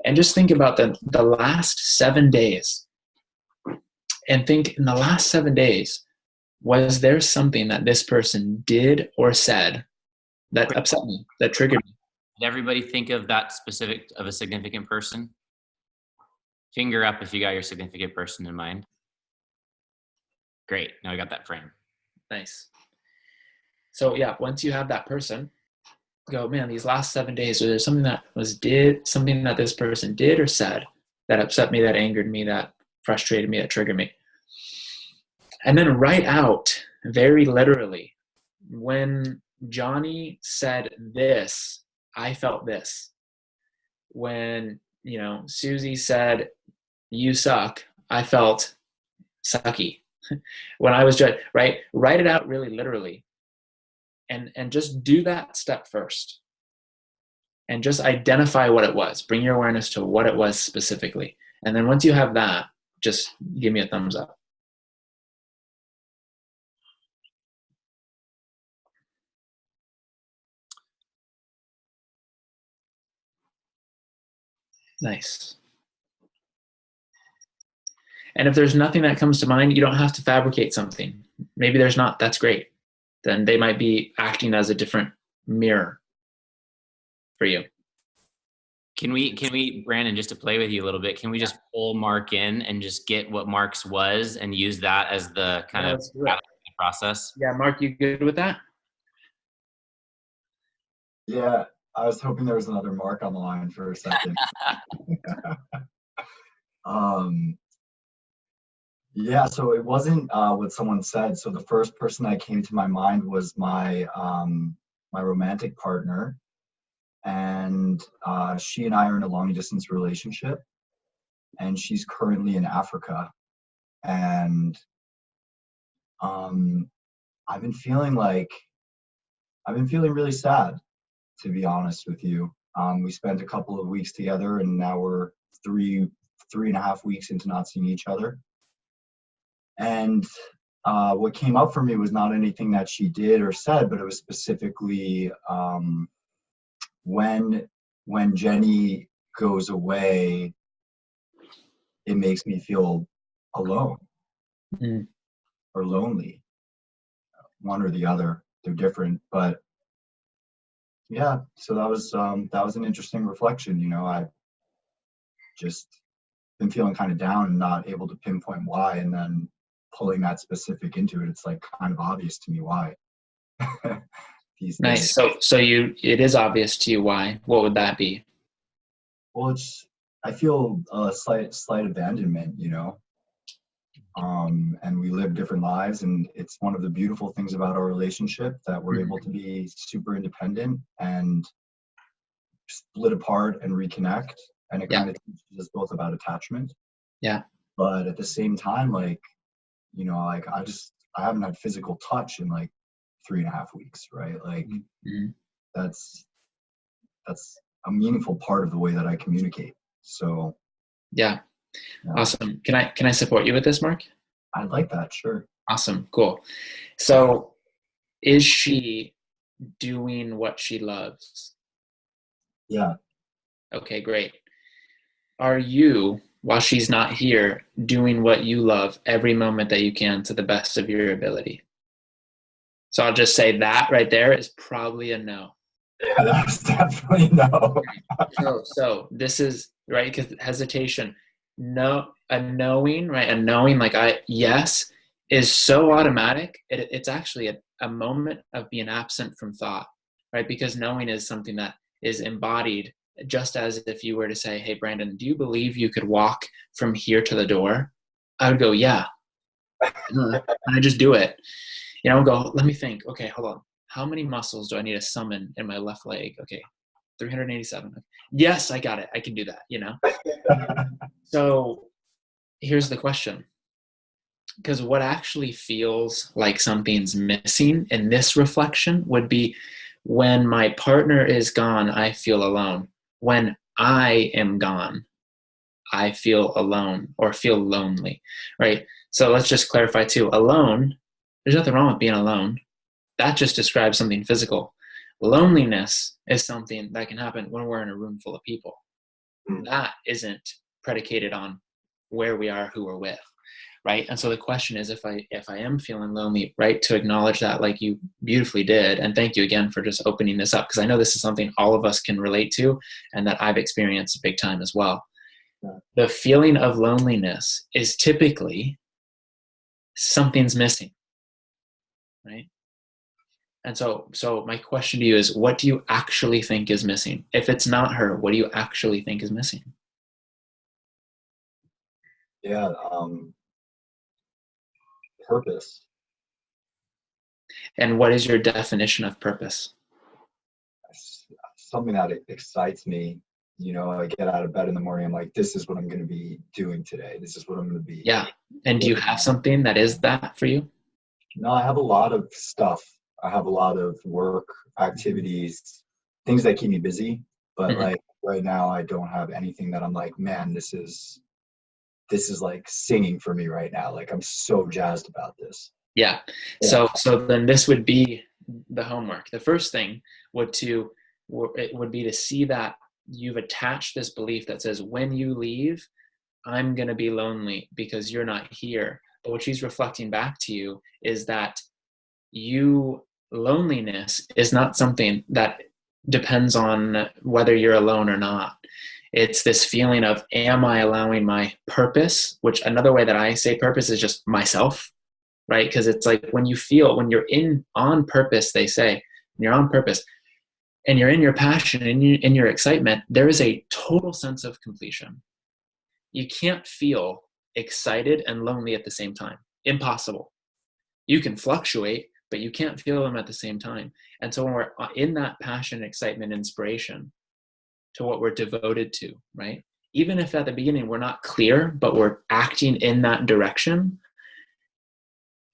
And just think about the last 7 days. And think, in the last 7 days, was there something that this person did or said that upset me, that triggered me? Did everybody think of that specific of a significant person? Finger up if you got your significant person in mind. Great. Now we got that frame. Nice. So yeah, once you have that person, go, man, these last 7 days, was there something that something that this person did or said that upset me, that angered me, that frustrated me, that triggered me? And then write out very literally, when Johnny said this, I felt this. When, Susie said, you suck, I felt sucky. When I was judged, right? Write it out really literally. And just do that step first. And just identify what it was. Bring your awareness to what it was specifically. And then once you have that, just give me a thumbs up. Nice. And if there's nothing that comes to mind, you don't have to fabricate something. Maybe there's not. That's great. Then they might be acting as a different mirror for you. Can we, Brandon, just to play with you a little bit, can we just pull Mark in and just get what Mark's was and use that as the kind of process? Yeah, Mark, you good with that? Yeah, I was hoping there was another Mark on the line for a second. Yeah, so it wasn't what someone said. So the first person that came to my mind was my my romantic partner, and she and I are in a long distance relationship, and she's currently in Africa, and I've been feeling really sad, to be honest with you. We spent a couple of weeks together, and now we're three and a half weeks into not seeing each other. And what came up for me was not anything that she did or said, but it was specifically when Jenny goes away, it makes me feel alone or lonely. One or the other, they're different, but yeah. So that was an interesting reflection. I just been feeling kind of down and not able to pinpoint why, and then pulling that specific into it, it's like kind of obvious to me why. Nice. So it is obvious to you why. What would that be? Well, I feel a slight abandonment, and we live different lives, and it's one of the beautiful things about our relationship that we're able to be super independent and split apart and reconnect, and it kind of teaches us both about attachment. Yeah. But at the same time, I haven't had physical touch in 3.5 weeks, right? That's a meaningful part of the way that I communicate. So yeah. Awesome. Can I support you with this, Mark? I'd like that. Sure. Awesome. Cool. So is she doing what she loves? Yeah. Okay, great. Are you, while she's not here, doing what you love every moment that you can to the best of your ability? So I'll just say that right there is probably a no. Yeah, that's definitely no. So this is, right, because hesitation, no, a knowing, right, a knowing yes is so automatic. It's actually a moment of being absent from thought, right? Because knowing is something that is embodied, just as if you were to say, hey, Brandon, do you believe you could walk from here to the door? I would go, yeah. And I just do it. Go, let me think. Okay, hold on. How many muscles do I need to summon in my left leg? Okay, 387. Yes, I got it. I can do that, So here's the question. Because what actually feels like something's missing in this reflection would be when my partner is gone, I feel alone. When I am gone, I feel alone or feel lonely, right? So let's just clarify too. Alone, there's nothing wrong with being alone. That just describes something physical. Loneliness is something that can happen when we're in a room full of people. That isn't predicated on where we are, who we're with, right? And so the question is, if I am feeling lonely, right, to acknowledge that, like you beautifully did, and thank you again for just opening this up, because I know this is something all of us can relate to, and that I've experienced big time as well. The feeling of loneliness is typically something's missing, right? And so my question to you is, what do you actually think is missing? If it's not her, what do you actually think is missing? Yeah, purpose. And what is your definition of purpose? Something that excites me. You know, I get out of bed in the morning, I'm like, this is what I'm going to be doing today. This is what I'm going to be. Yeah. And do you have something that is that for you? No, I have a lot of stuff. I have a lot of work, activities, things that keep me busy. But like right now, I don't have anything that I'm like, man, this is like singing for me right now. Like I'm so jazzed about this. Yeah. So then this would be the homework. The first thing would be to see that you've attached this belief that says, when you leave, I'm going to be lonely because you're not here. But what she's reflecting back to you is that loneliness is not something that depends on whether you're alone or not. It's this feeling of, am I allowing my purpose, which another way that I say purpose is just myself, right? Because it's like when you're on purpose, they say, when you're on purpose and you're in your passion and in your excitement, there is a total sense of completion. You can't feel excited and lonely at the same time. Impossible. You can fluctuate, but you can't feel them at the same time. And so when we're in that passion, excitement, inspiration to what we're devoted to, right? Even if at the beginning we're not clear, but we're acting in that direction,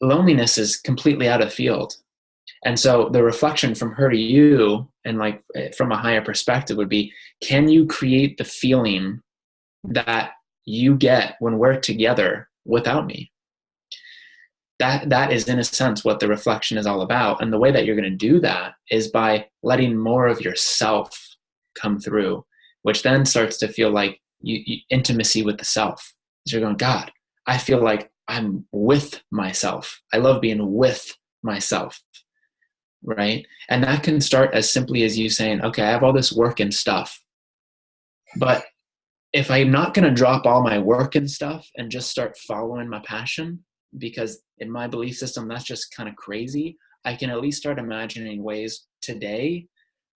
loneliness is completely out of field. And so the reflection from her to you, and like from a higher perspective, would be, can you create the feeling that you get when we're together without me? That is, in a sense, what the reflection is all about. And the way that you're going to do that is by letting more of yourself come through, which then starts to feel like intimacy with the self. So you're going, God, I feel like I'm with myself. I love being with myself, right? And that can start as simply as you saying, okay, I have all this work and stuff, but if I'm not going to drop all my work and stuff and just start following my passion, because in my belief system, that's just kind of crazy, I can at least start imagining ways today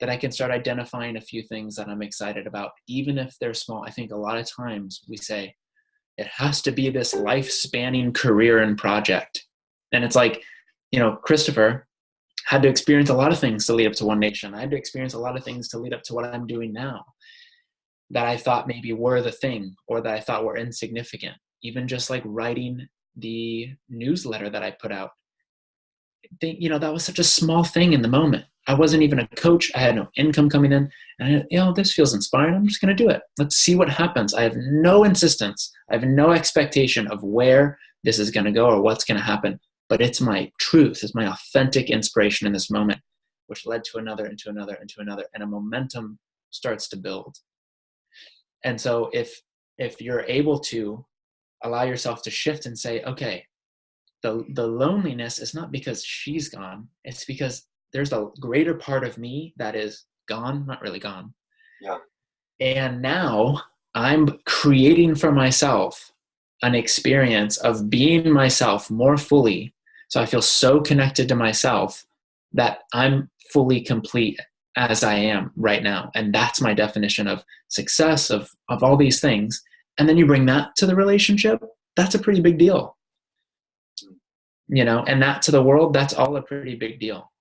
that I can start identifying a few things that I'm excited about, even if they're small. I think a lot of times we say, it has to be this life-spanning career and project. And it's like, Christopher had to experience a lot of things to lead up to One Nation. I had to experience a lot of things to lead up to what I'm doing now that I thought maybe were the thing, or that I thought were insignificant. Even just like writing the newsletter that I put out. That was such a small thing in the moment. I wasn't even a coach. I had no income coming in. And this feels inspiring. I'm just going to do it. Let's see what happens. I have no insistence. I have no expectation of where this is going to go or what's going to happen. But it's my truth. It's my authentic inspiration in this moment, which led to another, into another, into another. And a momentum starts to build. And so if you're able to allow yourself to shift and say, okay, the loneliness is not because she's gone. It's because there's a greater part of me that is gone, not really gone. Yeah. And now I'm creating for myself an experience of being myself more fully. So I feel so connected to myself that I'm fully complete as I am right now. And that's my definition of success, of all these things. And then you bring that to the relationship, that's a pretty big deal. And that to the world, that's all a pretty big deal.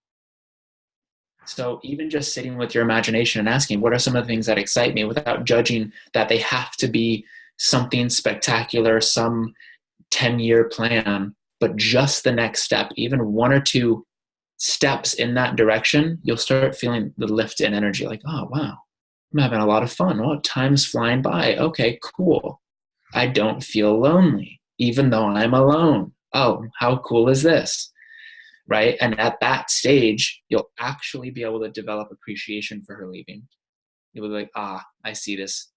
So even just sitting with your imagination and asking, what are some of the things that excite me, without judging that they have to be something spectacular, some 10-year plan, but just the next step, even one or two steps in that direction, you'll start feeling the lift in energy, like, oh, wow, I'm having a lot of fun. Oh, time's flying by. Okay, cool. I don't feel lonely, even though I'm alone. Oh, how cool is this? Right? And at that stage, you'll actually be able to develop appreciation for her leaving. You'll be like, I see this.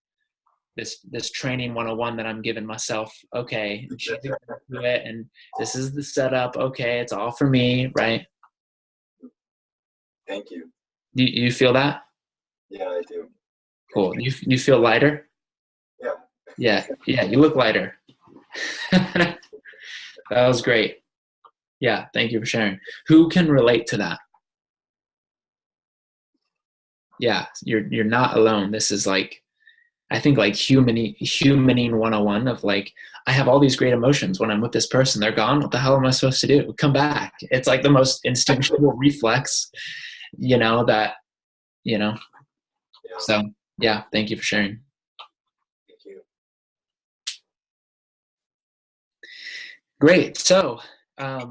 this training 101 that I'm giving myself. Okay, she's gonna do it, and this is the setup. Okay, it's all for me, right? Thank you. You feel that? Yeah, I do. Cool. You feel lighter? Yeah. Yeah. You look lighter. That was great. Yeah, thank you for sharing. Who can relate to that? Yeah, you're not alone. This is like, I think like humaning 101 of like, I have all these great emotions when I'm with this person. They're gone. What the hell am I supposed to do? Come back. It's like the most instinctual reflex, that, Yeah. So yeah, thank you for sharing. Thank you. Great. So, I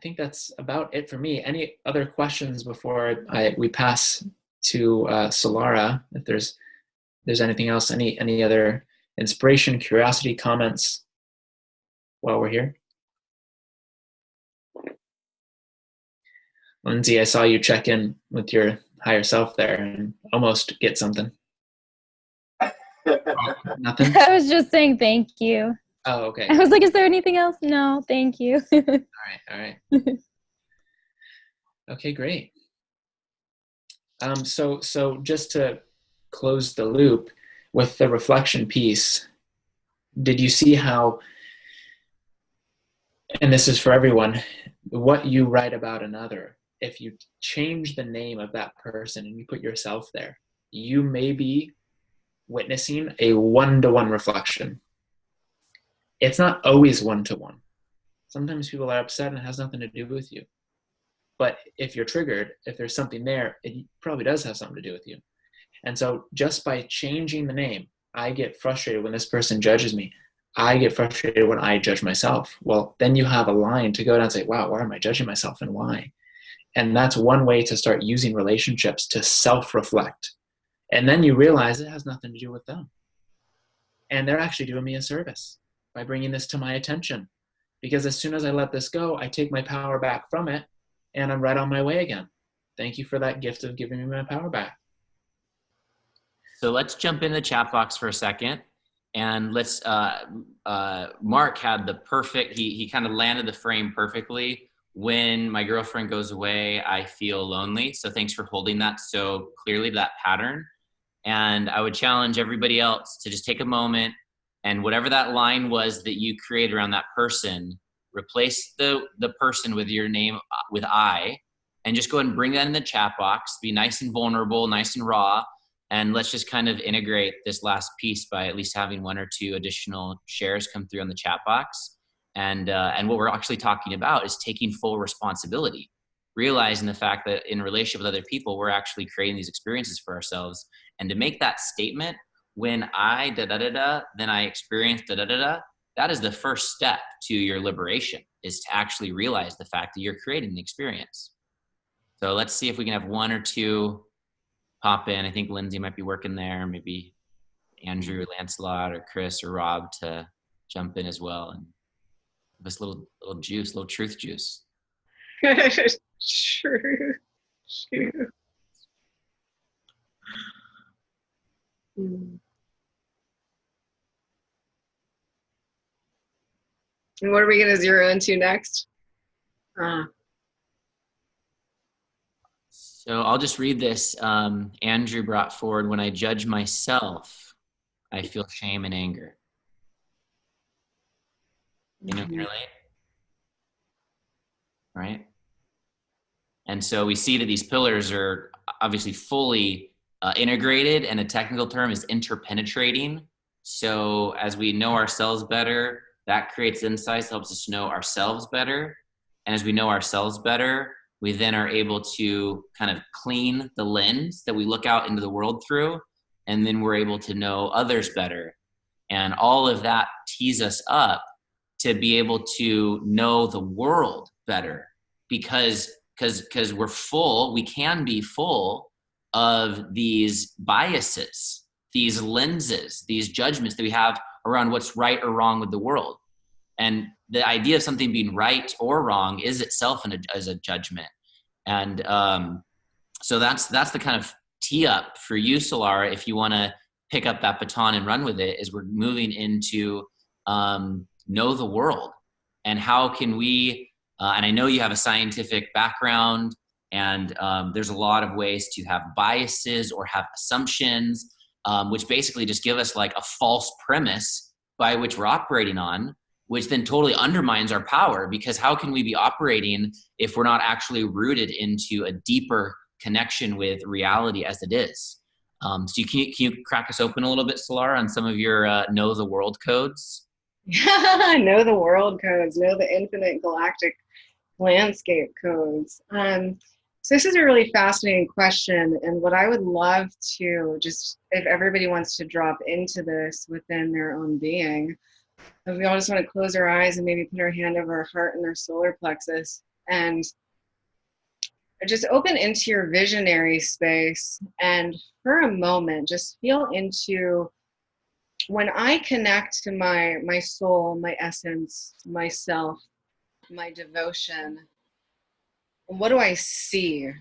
think that's about it for me. Any other questions before we pass to Solara? If there's anything else, any other inspiration, curiosity, comments while we're here? Lindsay, I saw you check in with your higher self there and almost get something. Nothing? I was just saying thank you. Oh, okay. I was like, is there anything else? No, thank you. All right. Okay, great. So just to close the loop with the reflection piece, did you see how, and this is for everyone, what you write about another, if you change the name of that person and you put yourself there, you may be witnessing a one-to-one reflection. It's not always one-to-one. Sometimes people are upset and it has nothing to do with you. But if you're triggered, if there's something there, it probably does have something to do with you. And so just by changing the name, I get frustrated when this person judges me. I get frustrated when I judge myself. Well, then you have a line to go down and say, wow, why am I judging myself and why? And that's one way to start using relationships to self-reflect. And then you realize it has nothing to do with them. And they're actually doing me a service by bringing this to my attention. Because as soon as I let this go, I take my power back from it and I'm right on my way again. Thank you for that gift of giving me my power back. So let's jump in the chat box for a second. And let's, Mark had the perfect, he kind of landed the frame perfectly. When my girlfriend goes away, I feel lonely. So thanks for holding that so clearly, that pattern. And I would challenge everybody else to just take a moment and whatever that line was that you create around that person, replace the person with your name with I, and just go ahead and bring that in the chat box. Be nice and vulnerable, nice and raw. And let's just kind of integrate this last piece by at least having one or two additional shares come through on the chat box. And what we're actually talking about is taking full responsibility, realizing the fact that in relationship with other people, we're actually creating these experiences for ourselves. And to make that statement, when I da-da-da-da, then I experience da-da-da-da, that is the first step to your liberation, is to actually realize the fact that you're creating the experience. So let's see if we can have one or two pop in. I think Lindsay might be working there. Maybe Andrew, Lancelot, or Chris, or Rob to jump in as well and give us a little juice, little truth juice. Truth. And what are we going to zero into next? So I'll just read this. Andrew brought forward, when I judge myself, I feel shame and anger. You know, can relate? Right? And so we see that these pillars are obviously fully integrated, and a technical term is interpenetrating. So as we know ourselves better, that creates insights, helps us know ourselves better. And as we know ourselves better, we then are able to kind of clean the lens that we look out into the world through, and then we're able to know others better. And all of that tees us up to be able to know the world better, because we're full, we can be full of these biases, these lenses, these judgments that we have around what's right or wrong with the world. And the idea of something being right or wrong is itself as a judgment. And so that's the kind of tee up for you, Solara, if you want to pick up that baton and run with it, is we're moving into know the world. And how can we, and I know you have a scientific background, and there's a lot of ways to have biases or have assumptions, which basically just give us like a false premise by which we're operating on, which then totally undermines our power, because how can we be operating if we're not actually rooted into a deeper connection with reality as it is? So can you crack us open a little bit, Solara, on some of your know the world codes? Know the world codes, know the infinite galactic landscape codes. So this is a really fascinating question, and what I would love to, just if everybody wants to drop into this within their own being, if we all just want to close our eyes and maybe put our hand over our heart and our solar plexus and just open into your visionary space, and for a moment just feel into, when I connect to my soul, my essence, myself, my devotion, what do I see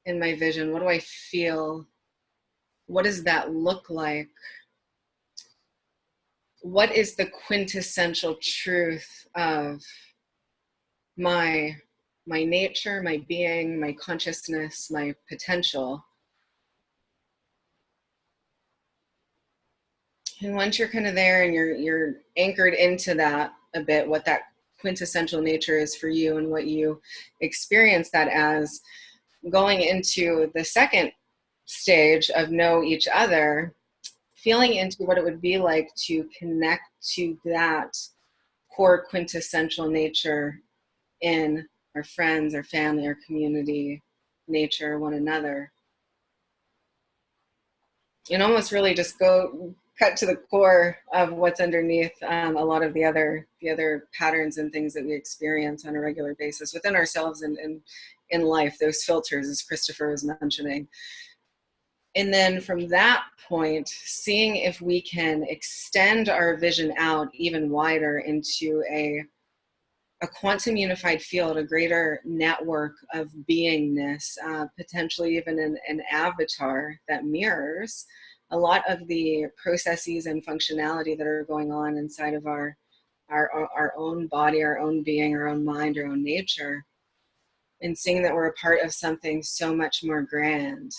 in my vision? What do I feel? What does that look like? What is the quintessential truth of my nature, my being, my consciousness, my potential? And once you're kind of there and you're anchored into that a bit, what that quintessential nature is for you and what you experience that as, going into the second stage of know each other, feeling into what it would be like to connect to that core quintessential nature in our friends, our family, our community, nature, one another. And almost really just cut to the core of what's underneath a lot of the other patterns and things that we experience on a regular basis within ourselves and in life, those filters, as Christopher was mentioning. And then from that point, seeing if we can extend our vision out even wider into a quantum unified field, a greater network of beingness, potentially even an avatar that mirrors a lot of the processes and functionality that are going on inside of our own body, our own being, our own mind, our own nature, and seeing that we're a part of something so much more grand,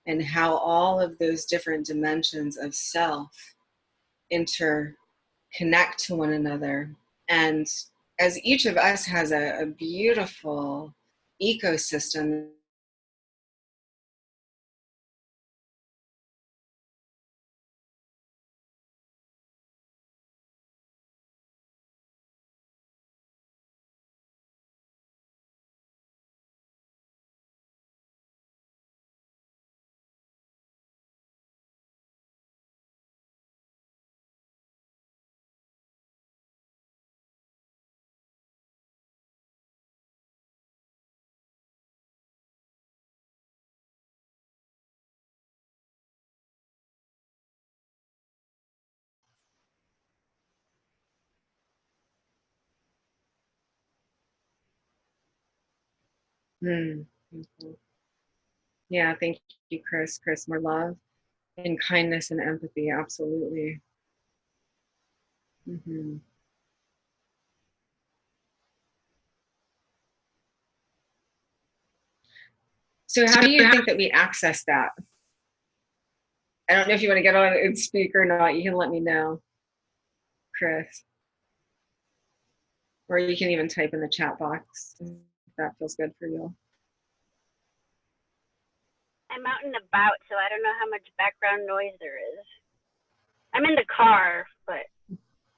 and how all of those different dimensions of self interconnect to one another. And as each of us has a beautiful ecosystem Yeah, thank you, Chris. More love and kindness and empathy, absolutely. Mm-hmm. So how do you think that we access that? I don't know if you want to get on and speak or not. You can let me know, Chris. Or you can even type in the chat box if that feels good for you. I'm out and about, so I don't know how much background noise there is. I'm in the car, but.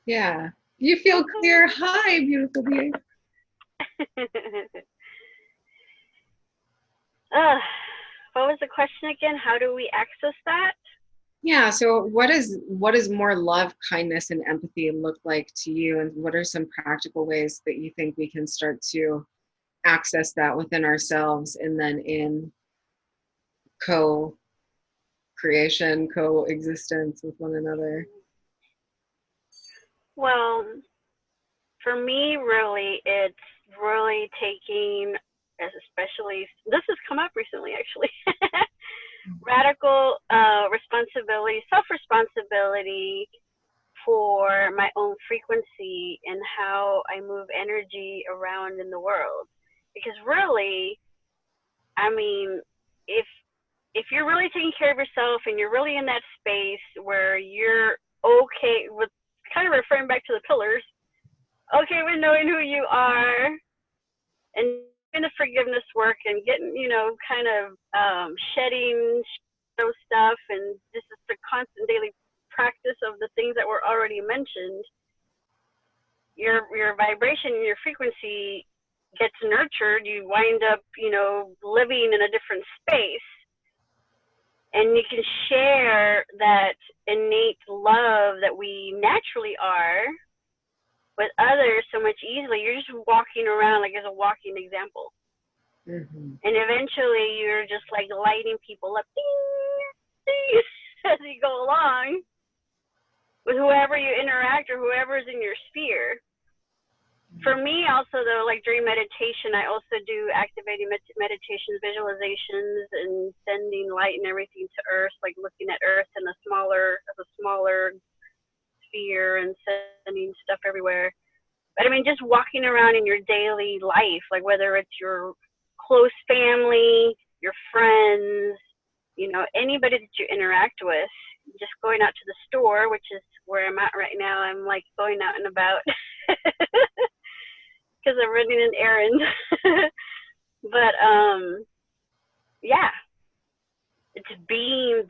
Yeah. You feel clear. Hi, beautiful being. What was the question again? How do we access that? Yeah, so what is more love, kindness, and empathy look like to you, and what are some practical ways that you think we can start to access that within ourselves and then in co-creation, coexistence with one another? Well, for me, really, it's really taking, especially, this has come up recently, actually, around in the world. Because really, I mean, if you're really taking care of yourself and you're really in that space where you're okay with, kind of referring back to the pillars, okay with knowing who you are and doing the forgiveness work and getting, kind of shedding shadow stuff, and this is the constant daily practice of the things that were already mentioned, your vibration, your frequency gets nurtured. You wind up, living in a different space, and you can share that innate love that we naturally are with others so much easily. You're just walking around like as a walking example. Mm-hmm. And eventually you're just like lighting people up, ding, ding, as you go along with whoever you interact or whoever is in your sphere. For me also, though, like during meditation, I also do activating meditations, visualizations, and sending light and everything to Earth, like looking at Earth in a smaller sphere and sending stuff everywhere. But I mean, just walking around in your daily life, like whether it's your close family, your friends, anybody that you interact with, just going out to the store, which is where I'm at right now. I'm like going out and about. Because I'm running an errand. But yeah, it's being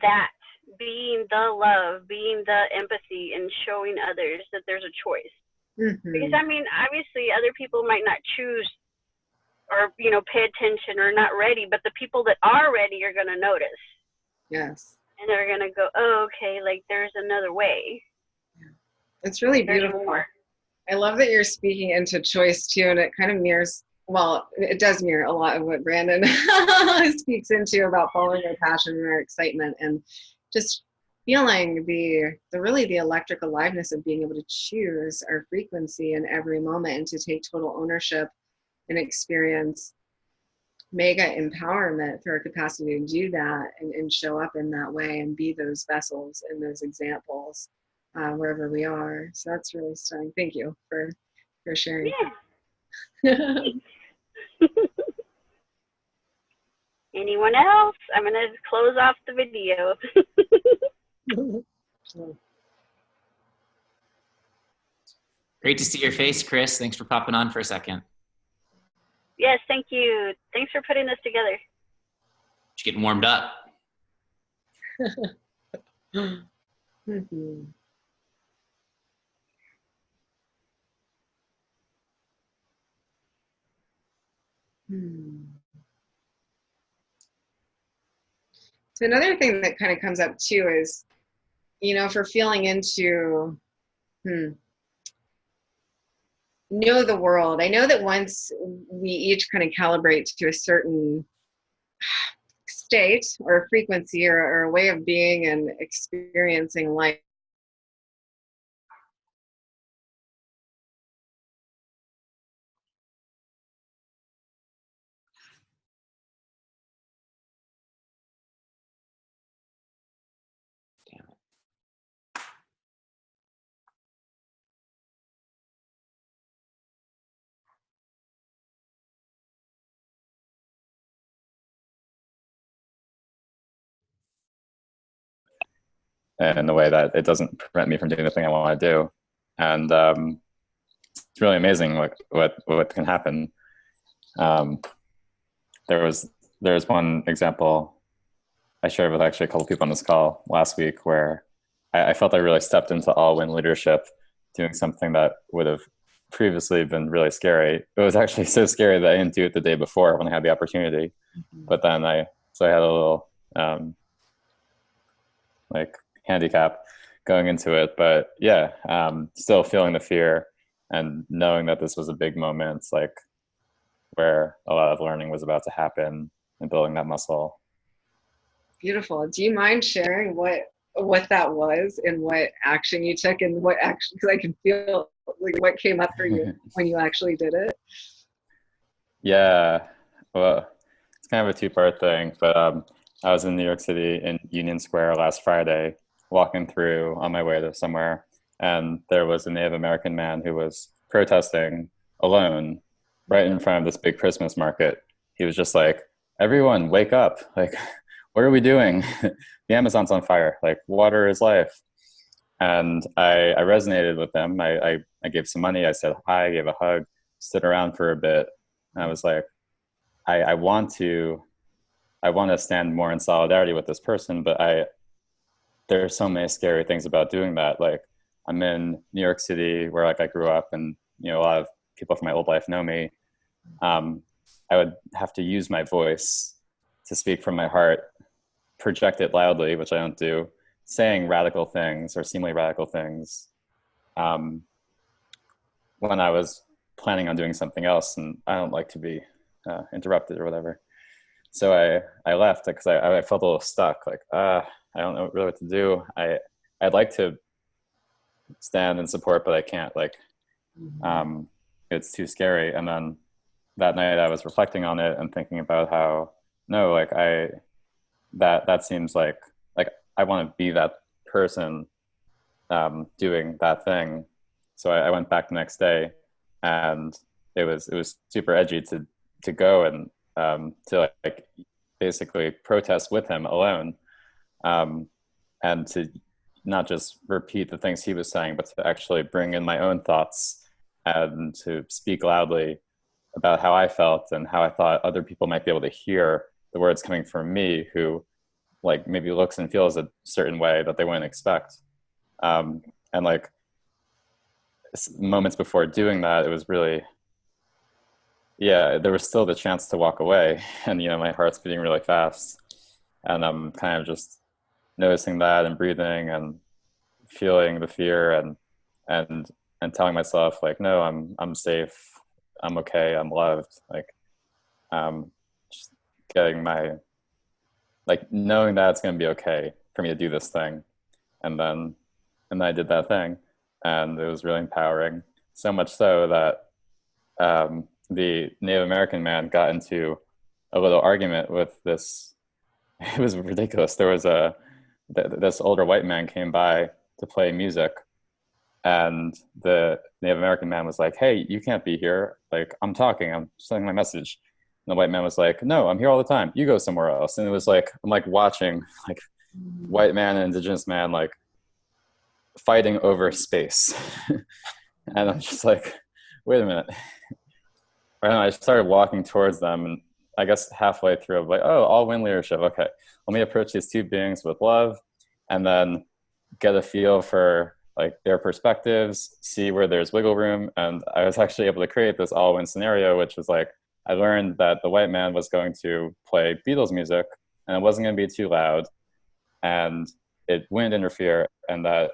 the love, being the empathy, and showing others that there's a choice. Mm-hmm. Because I mean, obviously other people might not choose or pay attention or not ready, but the people that are ready are going to notice. Yes. And they're going to go, oh, okay, like there's another way. It's really beautiful. I love that you're speaking into choice too, and it kind of mirrors, well, it does mirror a lot of what Brandon speaks into about following our passion and our excitement, and just feeling the electric aliveness of being able to choose our frequency in every moment and to take total ownership and experience mega empowerment through our capacity to do that and show up in that way and be those vessels and those examples. Wherever we are. So that's really stunning. Thank you for sharing. Yeah. Anyone else? I'm going to close off the video. Great to see your face, Chris. Thanks for popping on for a second. Yes, thank you. Thanks for putting this together. Just getting warmed up. Mm-hmm. So another thing that kind of comes up too is, for feeling into, know the world. I know that once we each kind of calibrate to a certain state or a frequency or a way of being and experiencing life, in a way that it doesn't prevent me from doing the thing I want to do. And it's really amazing what can happen. There was one example I shared with actually a couple people on this call last week where I felt I really stepped into all-win leadership, doing something that would have previously been really scary. It was actually so scary that I didn't do it the day before when I had the opportunity. Mm-hmm. But then I had a little handicap going into it. But yeah, still feeling the fear and knowing that this was a big moment, where a lot of learning was about to happen and building that muscle. Beautiful. Do you mind sharing what that was and what action you took and what action, because I can feel what came up for you when you actually did it? Yeah, well, it's kind of a two-part thing, but I was in New York City in Union Square last Friday, walking through on my way to somewhere, and there was a Native American man who was protesting alone right in front of this big Christmas market. He was just like, everyone wake up. Like, what are we doing? The Amazon's on fire. Like, water is life. And I resonated with them. I gave some money. I said hi, gave a hug, stood around for a bit. And I was like, I want to stand more in solidarity with this person, but there are so many scary things about doing that. Like, I'm in New York City where like I grew up, and a lot of people from my old life know me. I would have to use my voice to speak from my heart, project it loudly, which I don't do, saying radical things or seemingly radical things, when I was planning on doing something else, and I don't like to be interrupted or whatever. So I left because I felt a little stuck. Like, I don't know really what to do. I'd like to stand and support, but I can't. Like, it's too scary. And then that night I was reflecting on it and thinking about how, no, like that seems like I want to be that person doing that thing. So I went back the next day, and it was super edgy to go and to like basically protest with him alone, and to not just repeat the things he was saying, but to actually bring in my own thoughts and to speak loudly about how I felt and how I thought other people might be able to hear the words coming from me, who like maybe looks and feels a certain way that they wouldn't expect. And like moments before doing that, it was really, there was still the chance to walk away, and my heart's beating really fast, and I'm kind of just noticing that and breathing and feeling the fear and telling myself like, no, I'm safe, I'm okay, I'm loved. Like, just getting like knowing that it's going to be okay for me to do this thing. And then I did that thing, and it was really empowering. So much so that the Native American man got into a little argument with this. It was ridiculous. There was this older white man came by to play music, and the Native American man was like, hey, you can't be here. Like, I'm talking, I'm sending my message. And the white man was like, no, I'm here all the time. You go somewhere else. And it was like, I'm like watching like white man and indigenous man like fighting over space. And I'm just like, wait a minute. And I started walking towards them, and I guess halfway through, I'm like, oh, all wind leadership. Okay, let me approach these two beings with love, and then get a feel for like their perspectives, see where there's wiggle room. And I was actually able to create this all wind scenario, which was like, I learned that the white man was going to play Beatles music, and it wasn't going to be too loud, and it wouldn't interfere, and that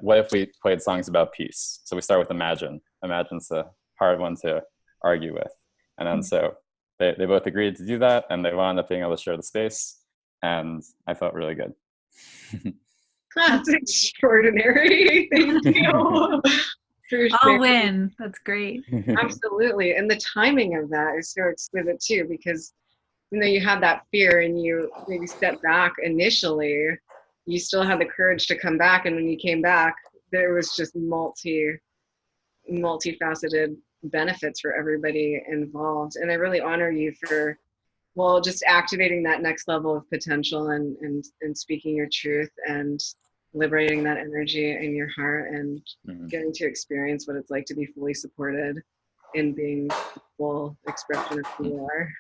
what if we played songs about peace? So we start with Imagine. Imagine's a hard one to argue with. And then so they both agreed to do that, and they wound up being able to share the space, and I felt really good. That's extraordinary. Thank you. I'll win. That's great. Absolutely. And the timing of that is so exquisite too, because you had that fear and you maybe stepped back initially, you still had the courage to come back. And when you came back, there was just multifaceted benefits for everybody involved. And I really honor you for, just activating that next level of potential and speaking your truth and liberating that energy in your heart and getting to experience what it's like to be fully supported in being full expression of who you are.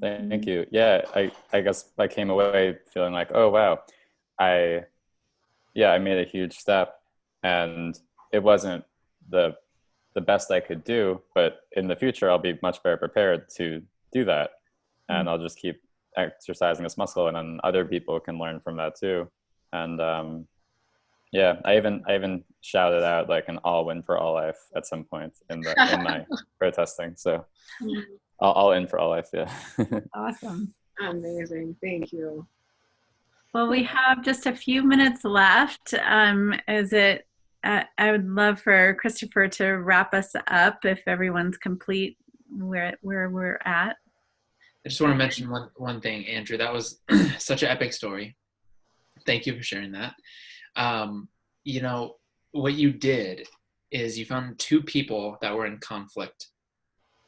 Thank you. Yeah, I guess I came away feeling like, oh wow, I made a huge step, and it wasn't the best I could do, but in the future I'll be much better prepared to do that, and I'll just keep exercising this muscle, and then other people can learn from that too. And I even shouted out like an all win for all life at some point in my protesting. So all in for all life. Yeah. Awesome. Amazing. Thank you. Well, we have just a few minutes left. I would love for Christopher to wrap us up if everyone's complete where we're at. I just want to mention one thing, Andrew. That was such an epic story. Thank you for sharing that. What you did is you found two people that were in conflict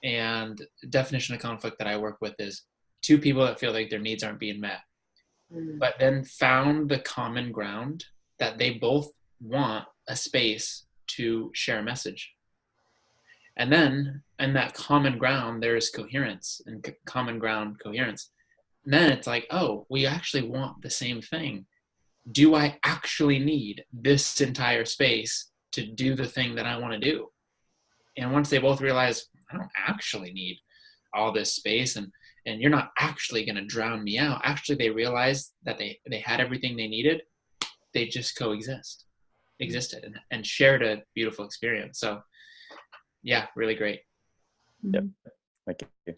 And the definition of conflict that I work with is two people that feel like their needs aren't being met, but then found the common ground that they both want a space to share a message. And then in that common ground, there's coherence and common ground coherence. And then it's like, oh, we actually want the same thing. Do I actually need this entire space to do the thing that I want to do? And once they both realize, I don't actually need all this space, and you're not actually going to drown me out. Actually, they realized that they had everything they needed. They just existed and shared a beautiful experience. So yeah, really great. Yep. Thank you.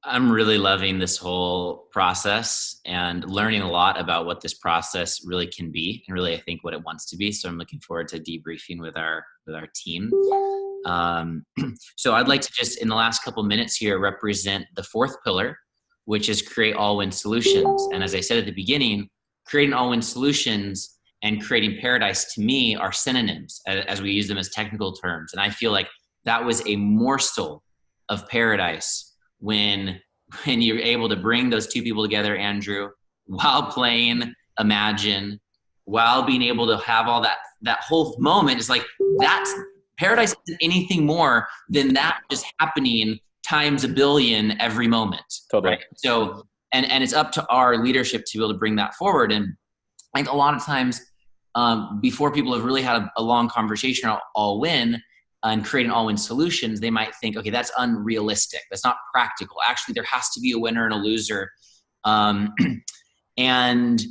I'm really loving this whole process and learning a lot about what this process really can be and really, I think, what it wants to be. So I'm looking forward to debriefing with our team. So I'd like to just, in the last couple minutes here, represent the fourth pillar, which is create all-win solutions. And as I said at the beginning, creating all-win solutions and creating paradise to me are synonyms as we use them as technical terms. And I feel like that was a morsel of paradise when you're able to bring those two people together, Andrew, while playing Imagine, while being able to have all that whole moment. Is like, that's paradise isn't anything more than that just happening times a billion every moment. Totally. Right? So, and it's up to our leadership to be able to bring that forward. And I think a lot of times before people have really had a long conversation on all-win and creating all-win solutions, they might think, okay, that's unrealistic. That's not practical. Actually, there has to be a winner and a loser. And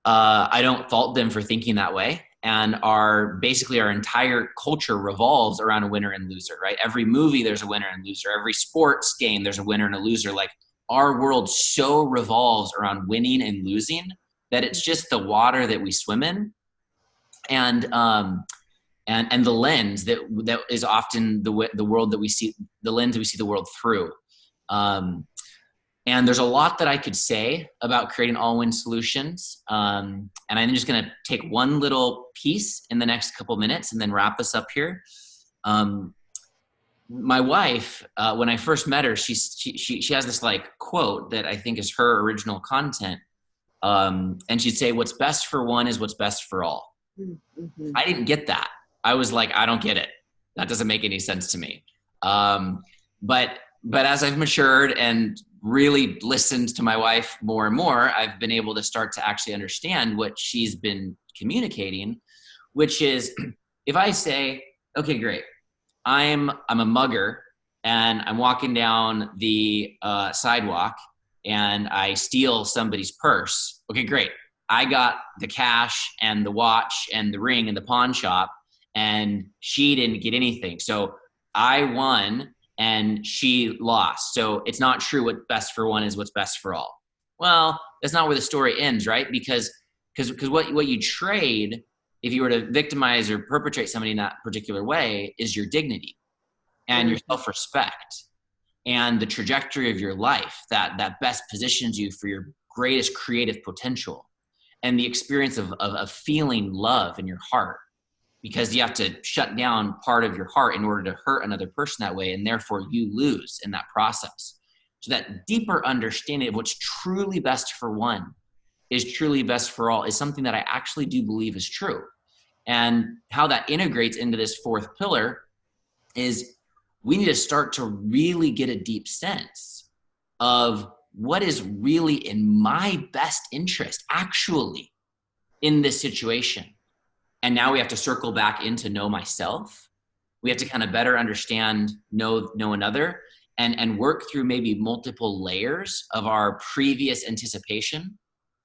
I don't fault them for thinking that way. And basically our entire culture revolves around a winner and loser, right? Every movie, there's a winner and loser. Every sports game, there's a winner and a loser. Like, our world so revolves around winning and losing that it's just the water that we swim in. And the lens that is often the world that we see, the lens that we see the world through. And there's a lot that I could say about creating all-win solutions. And I'm just going to take one little piece in the next couple minutes and then wrap us up here. My wife, when I first met her, she has this like quote that I think is her original content. And she'd say, what's best for one is what's best for all. Mm-hmm. I didn't get that. I was like, I don't get it. That doesn't make any sense to me. But as I've matured and really listened to my wife more and more, I've been able to start to actually understand what she's been communicating, which is, if I say, okay, great, I'm a mugger and I'm walking down the sidewalk and I steal somebody's purse. Okay, great. I got the cash and the watch and the ring in the pawn shop, and she didn't get anything. So I won and she lost. So it's not true what's best for one is what's best for all. Well, that's not where the story ends, right? Because what you trade, if you were to victimize or perpetrate somebody in that particular way, is your dignity and your self-respect and the trajectory of your life that best positions you for your greatest creative potential and the experience of feeling love in your heart. Because you have to shut down part of your heart in order to hurt another person that way, and therefore you lose in that process. So that deeper understanding of what's truly best for one is truly best for all is something that I actually do believe is true. And how that integrates into this fourth pillar is we need to start to really get a deep sense of what is really in my best interest actually in this situation. And now we have to circle back into know myself. We have to kind of better understand, know another, and work through maybe multiple layers of our previous anticipation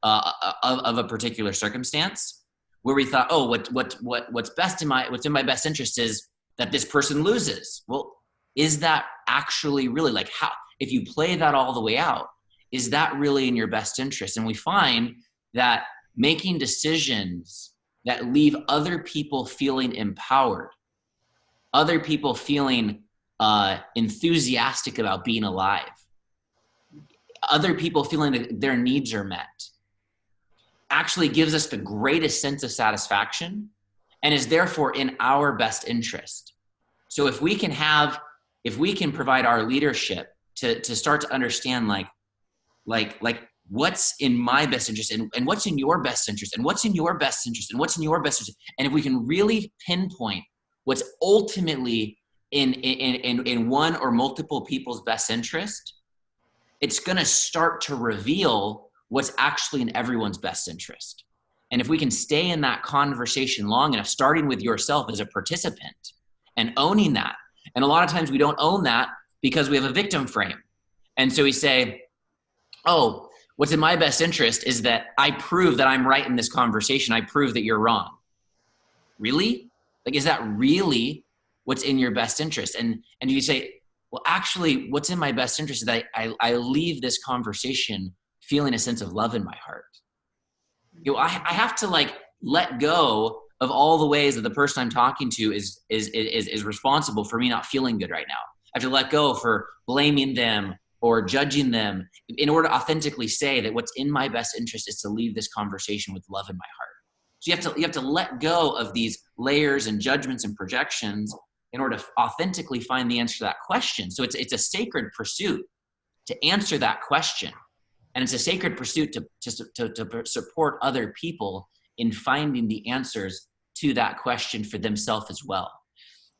of a particular circumstance, where we thought, oh, what's in my best interest is that this person loses. Well, is that actually really, like, how, if you play that all the way out, is that really in your best interest? And we find that making decisions that leave other people feeling empowered, other people feeling enthusiastic about being alive, other people feeling that their needs are met, actually gives us the greatest sense of satisfaction and is therefore in our best interest. So if we can have if we can provide our leadership to start to understand like what's in my best interest and what's in your best interest and what's in your best interest and what's in your best interest. And if we can really pinpoint what's ultimately in one or multiple people's best interest, it's going to start to reveal what's actually in everyone's best interest. And if we can stay in that conversation long enough, starting with yourself as a participant and owning that. And a lot of times we don't own that because we have a victim frame. And so we say, oh, what's in my best interest is that I prove that I'm right in this conversation. I prove that you're wrong. Really? Like, is that really what's in your best interest? And you say, well, actually, what's in my best interest is that I leave this conversation feeling a sense of love in my heart. You know, I have to like let go of all the ways that the person I'm talking to is responsible for me not feeling good right now. I have to let go for blaming them or judging them in order to authentically say that what's in my best interest is to leave this conversation with love in my heart. So you have to let go of these layers and judgments and projections in order to authentically find the answer to that question. So it's a sacred pursuit to answer that question. And it's a sacred pursuit to support other people in finding the answers to that question for themselves as well.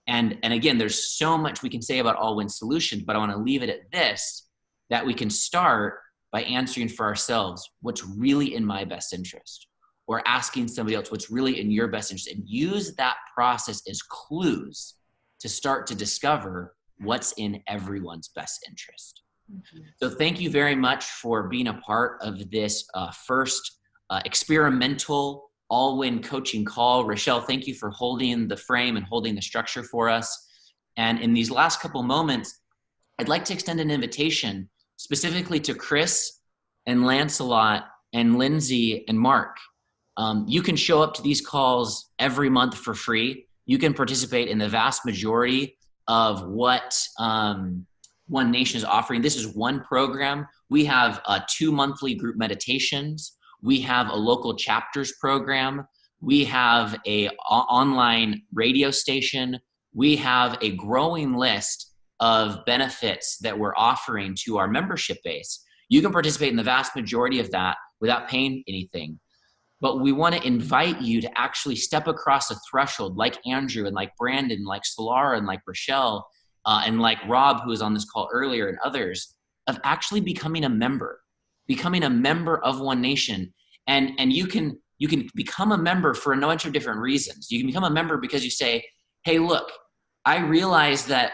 And again, there's so much we can say about All-Win Solutions, but I want to leave it at this, that we can start by answering for ourselves what's really in my best interest, or asking somebody else what's really in your best interest, and use that process as clues to start to discover what's in everyone's best interest. Mm-hmm. So thank you very much for being a part of this first experimental All-Win coaching call. Rochelle, thank you for holding the frame and holding the structure for us. And in these last couple moments, I'd like to extend an invitation specifically to Chris and Lancelot and Lindsay and Mark. You can show up to these calls every month for free. You can participate in the vast majority of what One Nation is offering. This is one program. We have 2 monthly group meditations. We have a local chapters program. We have a online radio station. We have a growing list of benefits that we're offering to our membership base. You can participate in the vast majority of that without paying anything. But we want to invite you to actually step across a threshold like Andrew and like Brandon, like Solara and like Rochelle, and like Rob, who was on this call earlier, and others, of actually becoming a member of One Nation. And you can become a member for a bunch of different reasons. You can become a member because you say, hey, look, I realize that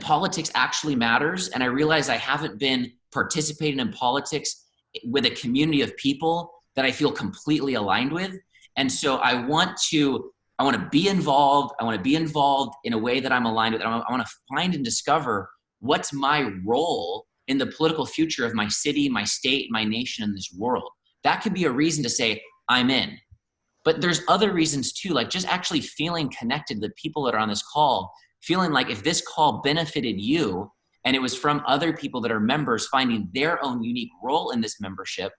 politics actually matters, and I realize I haven't been participating in politics with a community of people that I feel completely aligned with. And so I want to be involved. I want to be involved in a way that I'm aligned with. I want to find and discover what's my role in the political future of my city, my state, my nation, and this world. That could be a reason to say, I'm in. But there's other reasons too, like just actually feeling connected to the people that are on this call, feeling like if this call benefited you and it was from other people that are members finding their own unique role in this membership,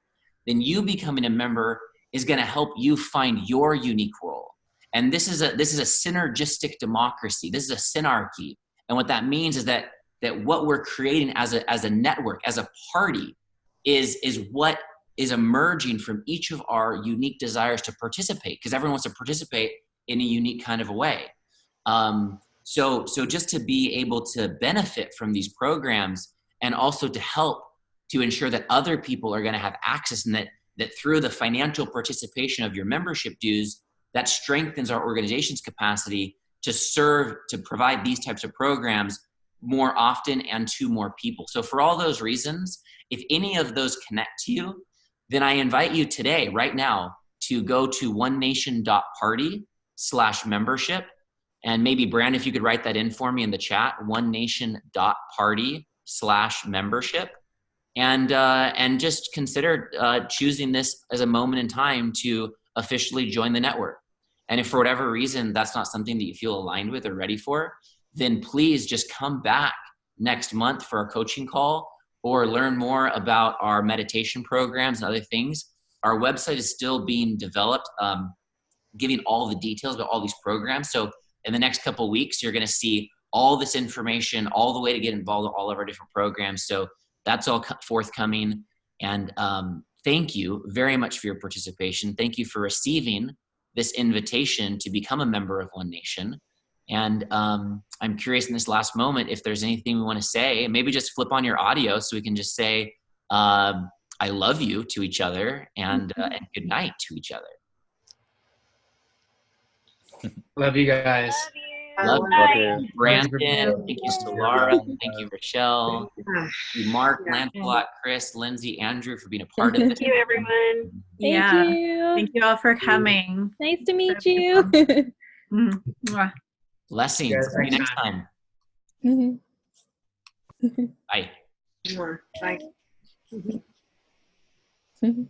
then you becoming a member is going to help you find your unique role. And this is a synergistic democracy. This is a synarchy. And what that means is that what we're creating as a network, as a party, is what is emerging from each of our unique desires to participate, because everyone wants to participate in a unique kind of a way. So just to be able to benefit from these programs, and also to help to ensure that other people are going to have access, and that through the financial participation of your membership dues, that strengthens our organization's capacity to provide these types of programs more often and to more people. So for all those reasons, if any of those connect to you, then I invite you today, right now, to go to onenation.party/membership. And maybe Brand, if you could write that in for me in the chat, onenation.party/membership. And just consider choosing this as a moment in time to officially join the network. And if for whatever reason that's not something that you feel aligned with or ready for, then please just come back next month for our coaching call, or learn more about our meditation programs and other things. Our website is still being developed, giving all the details about all these programs. So in the next couple of weeks, you're going to see all this information, all the way to get involved in all of our different programs. So that's all forthcoming. And thank you very much for your participation. Thank you for receiving this invitation to become a member of One Nation. And I'm curious in this last moment if there's anything we want to say. Maybe just flip on your audio so we can just say, I love you to each other, and good night to each other. Love you guys. Love Bye. you, Brandon. Thank you, Solara. Thank you, Rochelle. Thank you, Mark, Lancelot, Chris, Lindsay, Andrew, for being a part of this. Thank you, everyone. Yeah. Thank you. Thank you all for coming. Nice to meet you. Mwah. Blessings. Yes, See you next time. Bye. More. Bye. Mhm.